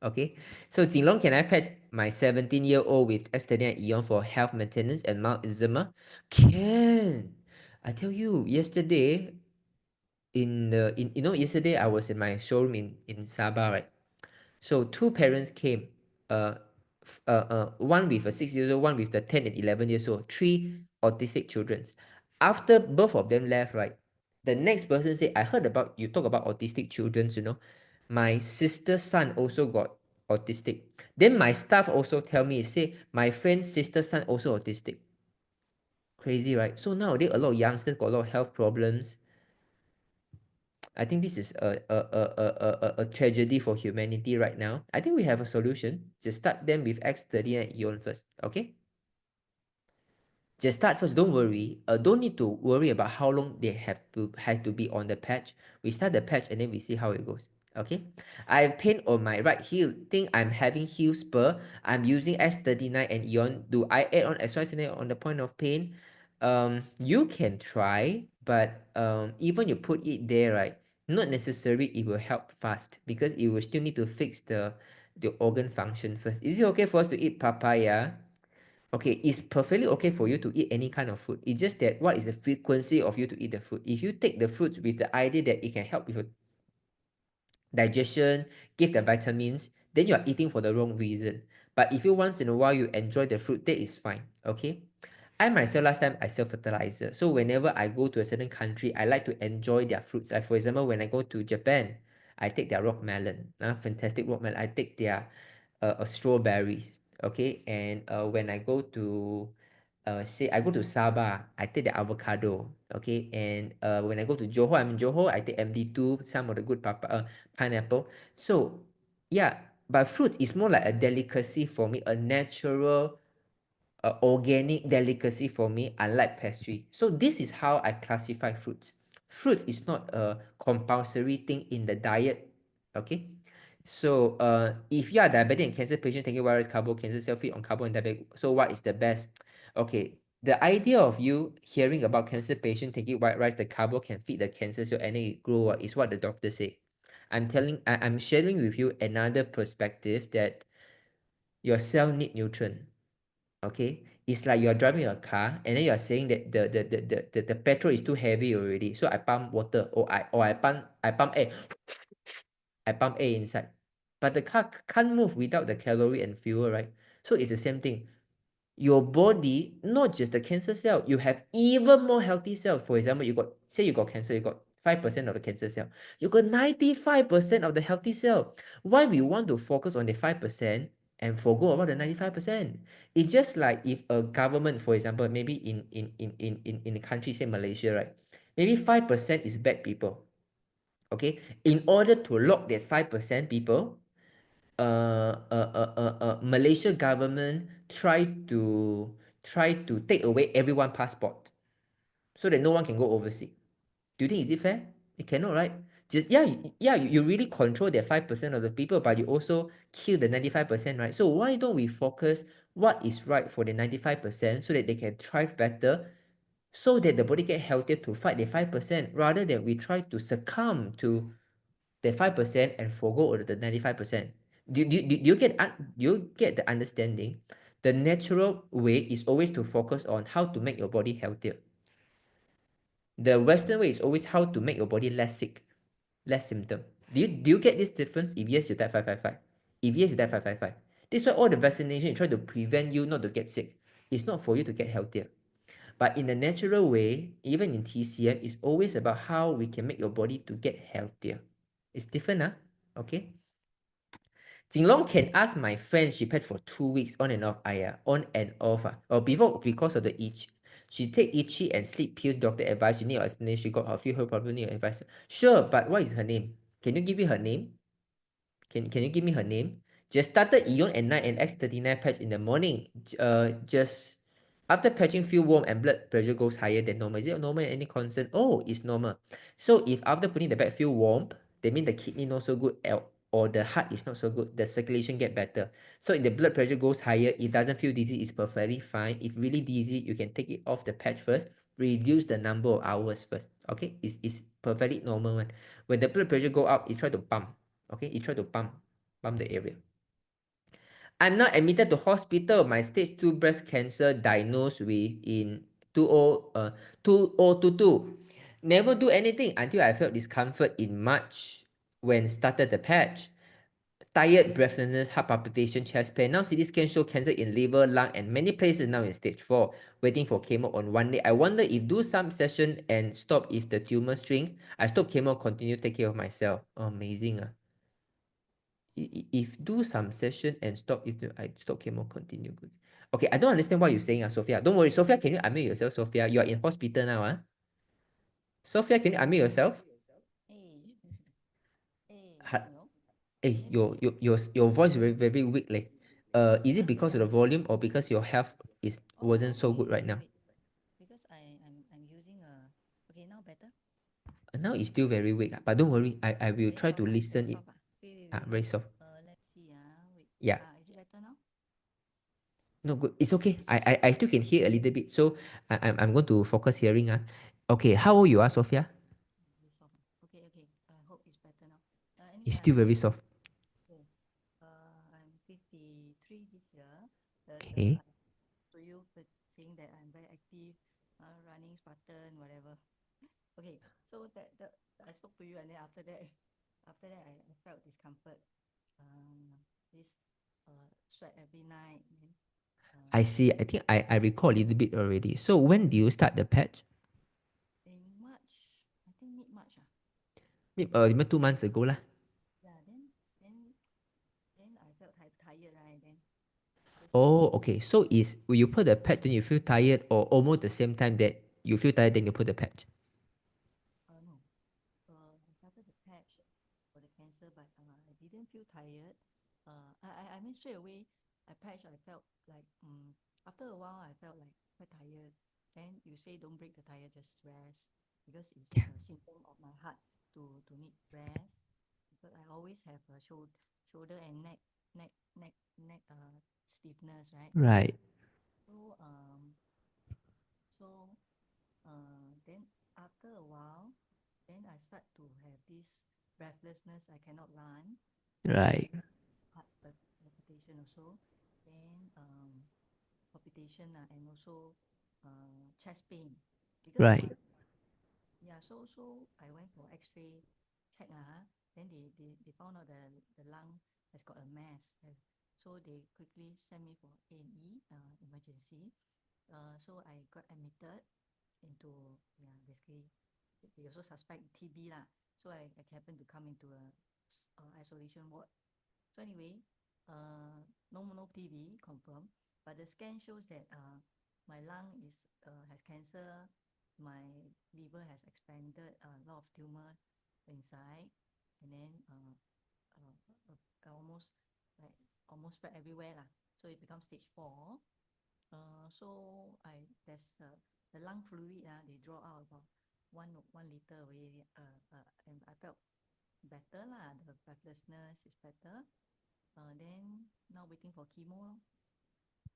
Okay, so Jinlong, can I patch my 17-year-old with Estherine and Eon for health maintenance and mild eczema? Can. I tell you, yesterday yesterday I was in my showroom in Sabah, right? So 2 parents came, one with a 6 years old, one with the 10 and 11 years old, 3 autistic children. After both of them left, right, the next person said, I heard about you talk about autistic children, my sister's son also got autistic. Then my staff also tell me, say my friend's sister's son also autistic. Crazy, right? So nowadays a lot of youngsters got a lot of health problems. I think this is a tragedy for humanity right now. I think we have a solution. Just start them with X30 and Eon first, okay? Just start first. Don't worry. Don't need to worry about how long they have to be on the patch. We start the patch and then we see how it goes. Okay. I have pain on my right heel. Think I'm having heel spur. I'm using S39 and Eon. Do I add on S39 on the point of pain? You can try, but even you put it there, right? Not necessarily it will help fast because it will still need to fix the organ function first. Is it okay for us to eat papaya? Okay, it's perfectly okay for you to eat any kind of food. It's just that what is the frequency of you to eat the food? If you take the fruits with the idea that it can help with your digestion, give the vitamins, then you are eating for the wrong reason. But if you once in a while you enjoy the fruit, that is fine. Okay. I myself last time I sell fertilizer. So whenever I go to a certain country, I like to enjoy their fruits. Like for example, when I go to Japan, I take their rock melon. Fantastic rock melon. I take their strawberries. Okay. And when I go to say I go to Sabah, I take the avocado. Okay. And when I go to Johor, I'm in Johor, I take MD2, some of the good pineapple. So yeah, but fruit is more like a delicacy for me, a natural organic delicacy for me, unlike pastry. So this is how I classify fruits. Fruits is not a compulsory thing in the diet. Okay. So if you are diabetic and cancer patient taking virus carbo, cancer cell feed on carbo and diabetic, so what is the best? Okay. The idea of you hearing about cancer patient taking white rice, the carbo can feed the cancer cell and then it grow is what the doctor say. I'm sharing with you another perspective that your cell need nutrient. Okay, it's like you're driving a car and then you're saying that the petrol is too heavy already, so I pump water or I pump air. I pump air inside, but the car can't move without the calorie and fuel, right? So it's the same thing. Your body, not just the cancer cell, you have even more healthy cells. For example, you got cancer, you got 5% of the cancer cell, you got 95% of the healthy cell. Why we want to focus on the 5% and forgo about the 95%? It's just like if a government, for example, maybe in the country, say Malaysia, right? Maybe 5% is bad people. Okay, in order to lock that 5% people, Malaysia government try try to take away everyone's passport so that no one can go overseas. Do you think is it fair? It cannot, right? Just you really control that 5% of the people, but you also kill the 95%, right? So why don't we focus what is right for the 95% so that they can thrive better, so that the body get healthier to fight the 5%, rather than we try to succumb to the 5% and forgo the 95%. Do you get the understanding? The natural way is always to focus on how to make your body healthier. The Western way is always how to make your body less sick, less symptom. Do you get this difference? If yes, you type 555. If yes, you type 555. This is why all the vaccination try to prevent you not to get sick. It's not for you to get healthier. But in the natural way, even in TCM, it's always about how we can make your body to get healthier. It's different, huh? Okay. Jinlong can ask my friend, she patched for 2 weeks on and off, on and off. Or before, because of the itch. She take itchy and sleep pills, doctor advice. She need your explanation. She got a few her problem, need your advice. Sure, but what is her name? Can you give me her name? Can you give me her name? Just started Eon at night and X39 patch in the morning. Just after patching feel warm and blood pressure goes higher than normal. Is it normal? Any concern? Oh, it's normal. So if after putting the bag feel warm, that means the kidney not so good, or the heart is not so good, the circulation get better. So if the blood pressure goes higher, it doesn't feel dizzy, it's perfectly fine. If really dizzy, you can take it off the patch first, reduce the number of hours first. Okay, it's perfectly normal one. When the blood pressure go up, it try to pump. Okay, it try to pump the area. I'm not admitted to hospital. My stage 2 breast cancer diagnosed with in 2022. Never do anything until I felt discomfort in March when started the patch. Tired, breathlessness, heart palpitation, chest pain. Now CT scan show cancer in liver, lung, and many places now in stage 4. Waiting for chemo on one day. I wonder if do some session and stop if the tumor shrink. I stop chemo, continue take care of myself. Amazing. If do some session and stop if I stop chemo, continue. Good. Okay, I don't understand what you're saying, Sophia. Don't worry, Sophia, can you unmute yourself, Sophia? You're in hospital now, Sophia, can you unmute yourself? Hey, your voice very very weak, like. Is it because of the volume or because your health wasn't so good right now? Because I'm using okay, now better. Now it's still very weak, but don't worry, I will try to listen it. Very soft. Very soft. Let's see. Wait. Yeah. Is it better now? No, good. It's okay. I still can hear a little bit. So I'm going to focus hearing. Okay, how old you are, Sophia? Very soft. Okay. I hope it's better now. It's Anyway, still very soft. okay. I'm 53 this year. Okay. So you saying that I'm very active, running, Spartan, whatever. Okay. So that I spoke to you, and then after that I felt discomfort. This sweat every night. I see. I think I recall a little bit already. So when do you start the patch? In March, I think mid-March. Even 2 months ago lah. Yeah, then I felt tired, right? Then Oh, okay. So will you put the patch then you feel tired, or almost the same time that you feel tired then you put the patch? no. I started the patch for the cancer, but I didn't feel tired. I mean straight away I patched. I felt like after a while I felt like quite tired. Then you say don't break the tire, just rest, because it's a symptom of my heart to need rest. Because I always have a shoulder and neck stiffness, right? Right. Then after a while, then I start to have this breathlessness. I cannot run. Right. Heart palpitation also. Then palpitation and also chest pain. Because Right. yeah, so I went for X-ray check. Then they found out the lung has got a mass. So they quickly sent me for A&E emergency. So I got admitted into basically they also suspect TB lah. So I happened to come into a isolation ward. So anyway, no TB confirmed, but the scan shows that my lung has cancer, my liver has expanded, a lot of tumor inside, and then almost spread everywhere lah. So it becomes stage 4. So there's the lung fluid they draw out about one liter already. And I felt better lah. The breathlessness is better. Then now waiting for chemo.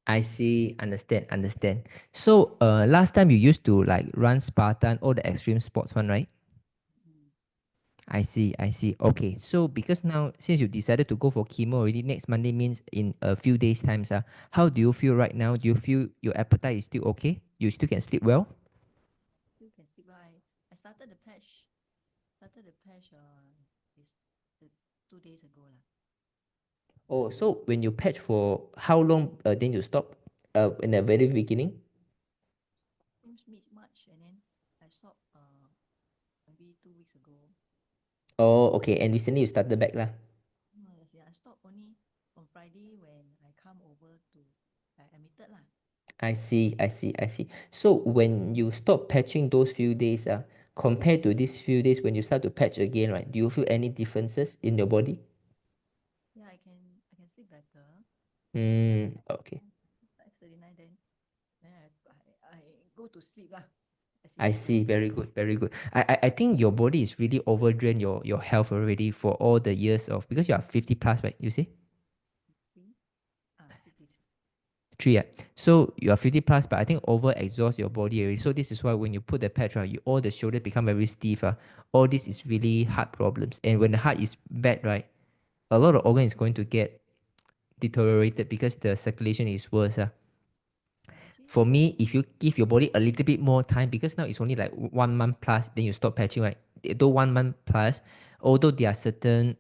I see, understand. So last time you used to like run Spartan, all the extreme sports one, right? I see. Okay, so because now since you decided to go for chemo already, next Monday means in a few days' time, how do you feel right now? Do you feel your appetite is still okay? You still can sleep well? Still can sleep well. I started the patch. This 2 days ago lah. Oh, so when you patch for how long? Then you stop. In the very beginning. Since mid-March, and then I stopped maybe 2 weeks ago. Oh, okay. And recently you started back lah. Yes, I stopped only on Friday when I come over to admitted lah. I see. So when you stop patching those few days, compared to these few days when you start to patch again, right? Do you feel any differences in your body? Yeah, I can sleep better. Okay. X39, then I go to sleep lah. I see. Very good. I think your body is really overdrained your health already for all the years of, because you are 50 plus, right? You see? 53. 3, yeah. So you are 50 plus, but I think over exhaust your body already. So this is why when you put the patch, right, all the shoulder become very stiff. All this is really heart problems. And when the heart is bad, right, a lot of organ is going to get deteriorated because the circulation is worse. For me, if you give your body a little bit more time, because now it's only like 1 month plus, then you stop patching, right? Though 1 month plus, although there are certain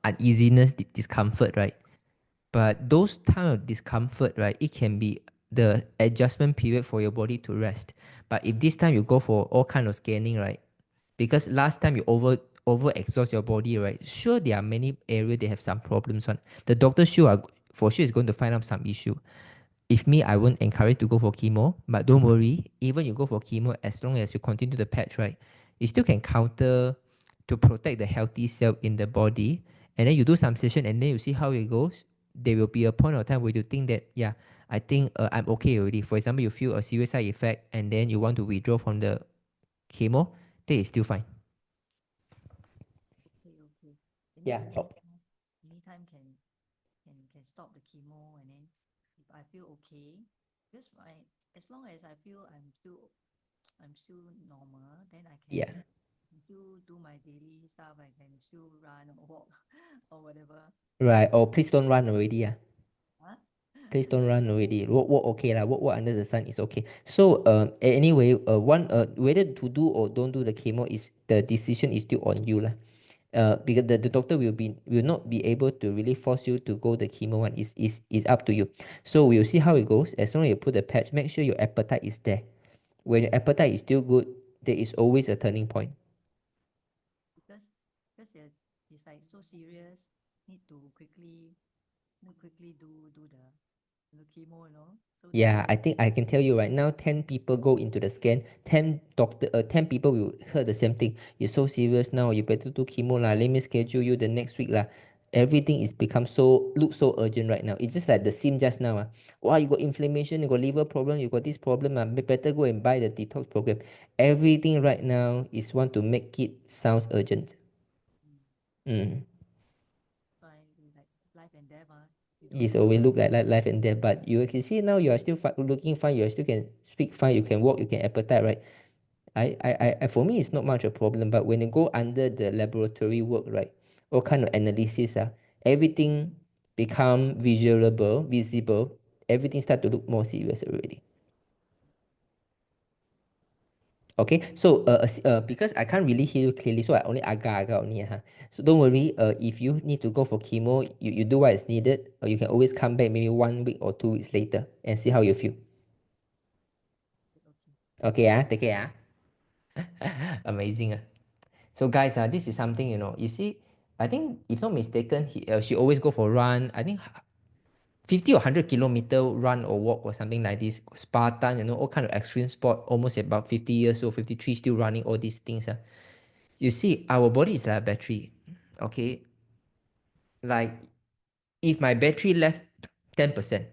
uneasiness, discomfort, right? But those time of discomfort, right, it can be the adjustment period for your body to rest. But if this time you go for all kind of scanning, right, because last time you over exhaust your body, right, sure there are many areas they have some problems on. The doctor for sure is going to find out some issue. If me, I won't encourage to go for chemo, but don't worry, even you go for chemo, as long as you continue the patch, right, you still can counter to protect the healthy cell in the body. And then you do some session and then you see how it goes. There will be a point of time where you think that, yeah, I think I'm okay already. For example, you feel a serious side effect and then you want to withdraw from the chemo, that is still fine. Okay. Yeah. Anytime can stop the chemo, and then if I feel okay, because as long as I feel I'm still normal, then I can still do my daily stuff. I can still run or walk or whatever. Right. Oh, please don't run already. Huh? Please don't run already. Walk okay lah. Walk under the sun is okay. So anyway, whether to do or don't do the chemo, is the decision is still on you lah. Because the doctor will not be able to really force you to go the chemo one. Is up to you. So we'll see how it goes. As long as you put the patch, make sure your appetite is there. When your appetite is still good, there is always a turning point. Because it's like so serious, need to quickly do the chemo, So Yeah, I think I can tell you right now, 10 people go into the scan, 10 people will heard the same thing. You're so serious now, you better do chemo lah. Let me schedule you the next week lah. Everything is become look so urgent right now. It's just like the scene just now. Wow, you got inflammation, you got liver problem, you got this problem. Better go and buy the detox program. Everything right now is want to make it sounds urgent. like life and death. It's always look like life and death, but you can see now you are still looking fine. You still can speak fine. You can walk. You can appetite, right? For me, it's not much a problem. But when you go under the laboratory work, right, all kind of analysis, everything become visible. Everything start to look more serious already. Okay, so because I can't really hear you clearly, so I only agak only. So don't worry. If you need to go for chemo, you do what is needed. Or you can always come back maybe 1 week or 2 weeks later and see how you feel. Okay, take care. Amazing. So guys, this is something, you see, I think if not mistaken, she always go for run. I think 50 or 100 kilometer run or walk or something like this. Spartan, all kind of extreme sport, almost about 50 years old, 53, still running all these things. You see, our body is like a battery. Okay. Like if my battery left 10%.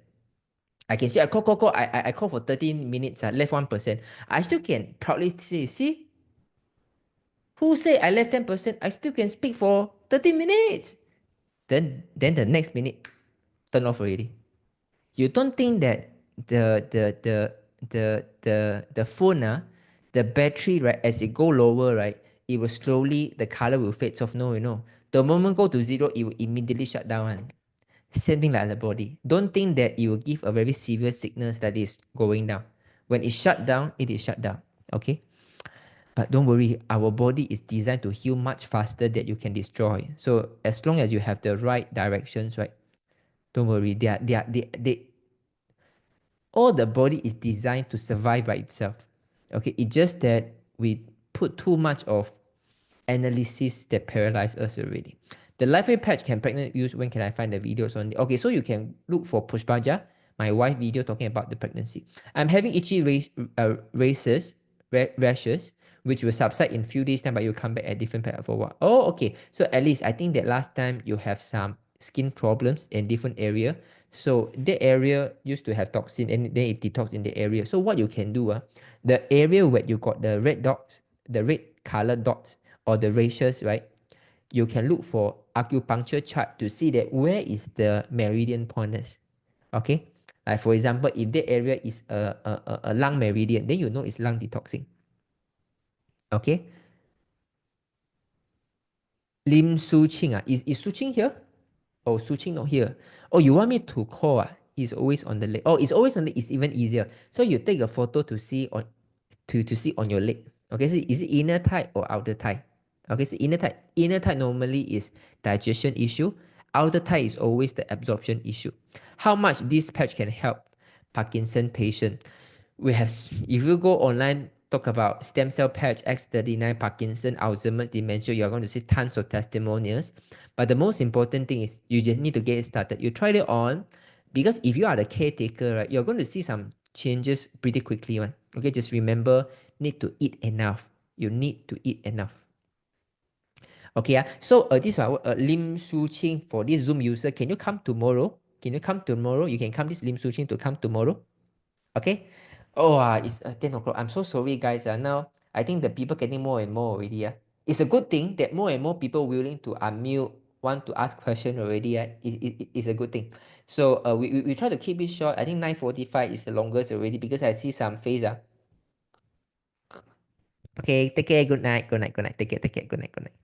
I can see I call. I call for 13 minutes. I left 1%. I still can proudly say, see, who say I left 10%? I still can speak for 13 minutes. Then the next minute, turn off already. You don't think that the phone, the battery, right, as it go lower, right, it will slowly, the color will fade off. No, you know. The moment go to 0, it will immediately shut down. And same thing like the body. Don't think that it will give a very severe sickness that is going down. When it shut down, it is shut down. Okay? But don't worry, our body is designed to heal much faster than you can destroy. So as long as you have the right directions, right? Don't worry, all the body is designed to survive by itself. Okay, it's just that we put too much of analysis that paralyze us already. The LifeWay patch can pregnant use. When can I find the videos on it? Okay, so you can look for Pushpaja, my wife video talking about the pregnancy. I'm having itchy rashes, which will subside in few days time, but you'll come back at different pattern for a while. Oh, okay. So at least I think that last time you have some skin problems in different area. So the area used to have toxin and then it detox in the area. So what you can do, the area where you got the red dots, the red color dots or the rashes, right? You can look for acupuncture chart to see that where is the meridian pointers. Okay? Like for example, if the area is a lung meridian, then you know it's lung detoxing. Okay? Lim Su Ching, is Su Ching here? Oh, Su Ching not here. Oh, you want me to call? He's always on the leg. Oh, it's always on the leg. It's even easier. So you take a photo to see on to see on your leg. Okay, so is it inner thigh or outer thigh? Okay, so inner thigh. Inner thigh normally is digestion issue. Outer thigh is always the absorption issue. How much this patch can help Parkinson patient? We have, if you go online, talk about stem cell patch, X39, Parkinson, Alzheimer's, dementia, you're going to see tons of testimonials. But the most important thing is you just need to get it started. You try it on, because if you are the caretaker, right, you're going to see some changes pretty quickly. Okay, just remember, need to eat enough. You need to eat enough. Okay, so this one, Lim Su Ching, for this Zoom user, can you come tomorrow? Can you come tomorrow? You can come this Lim Su Ching to come tomorrow. Okay. Oh, it's 10 o'clock. I'm so sorry, guys. Now, I think the people getting more and more already. It's a good thing that more and more people willing to unmute, want to ask question already. It's a good thing. So we try to keep it short. I think 9:45 is the longest already because I see some face. Okay, take care. Good night. Good night. Good night. Take care. Take care. Good night. Good night.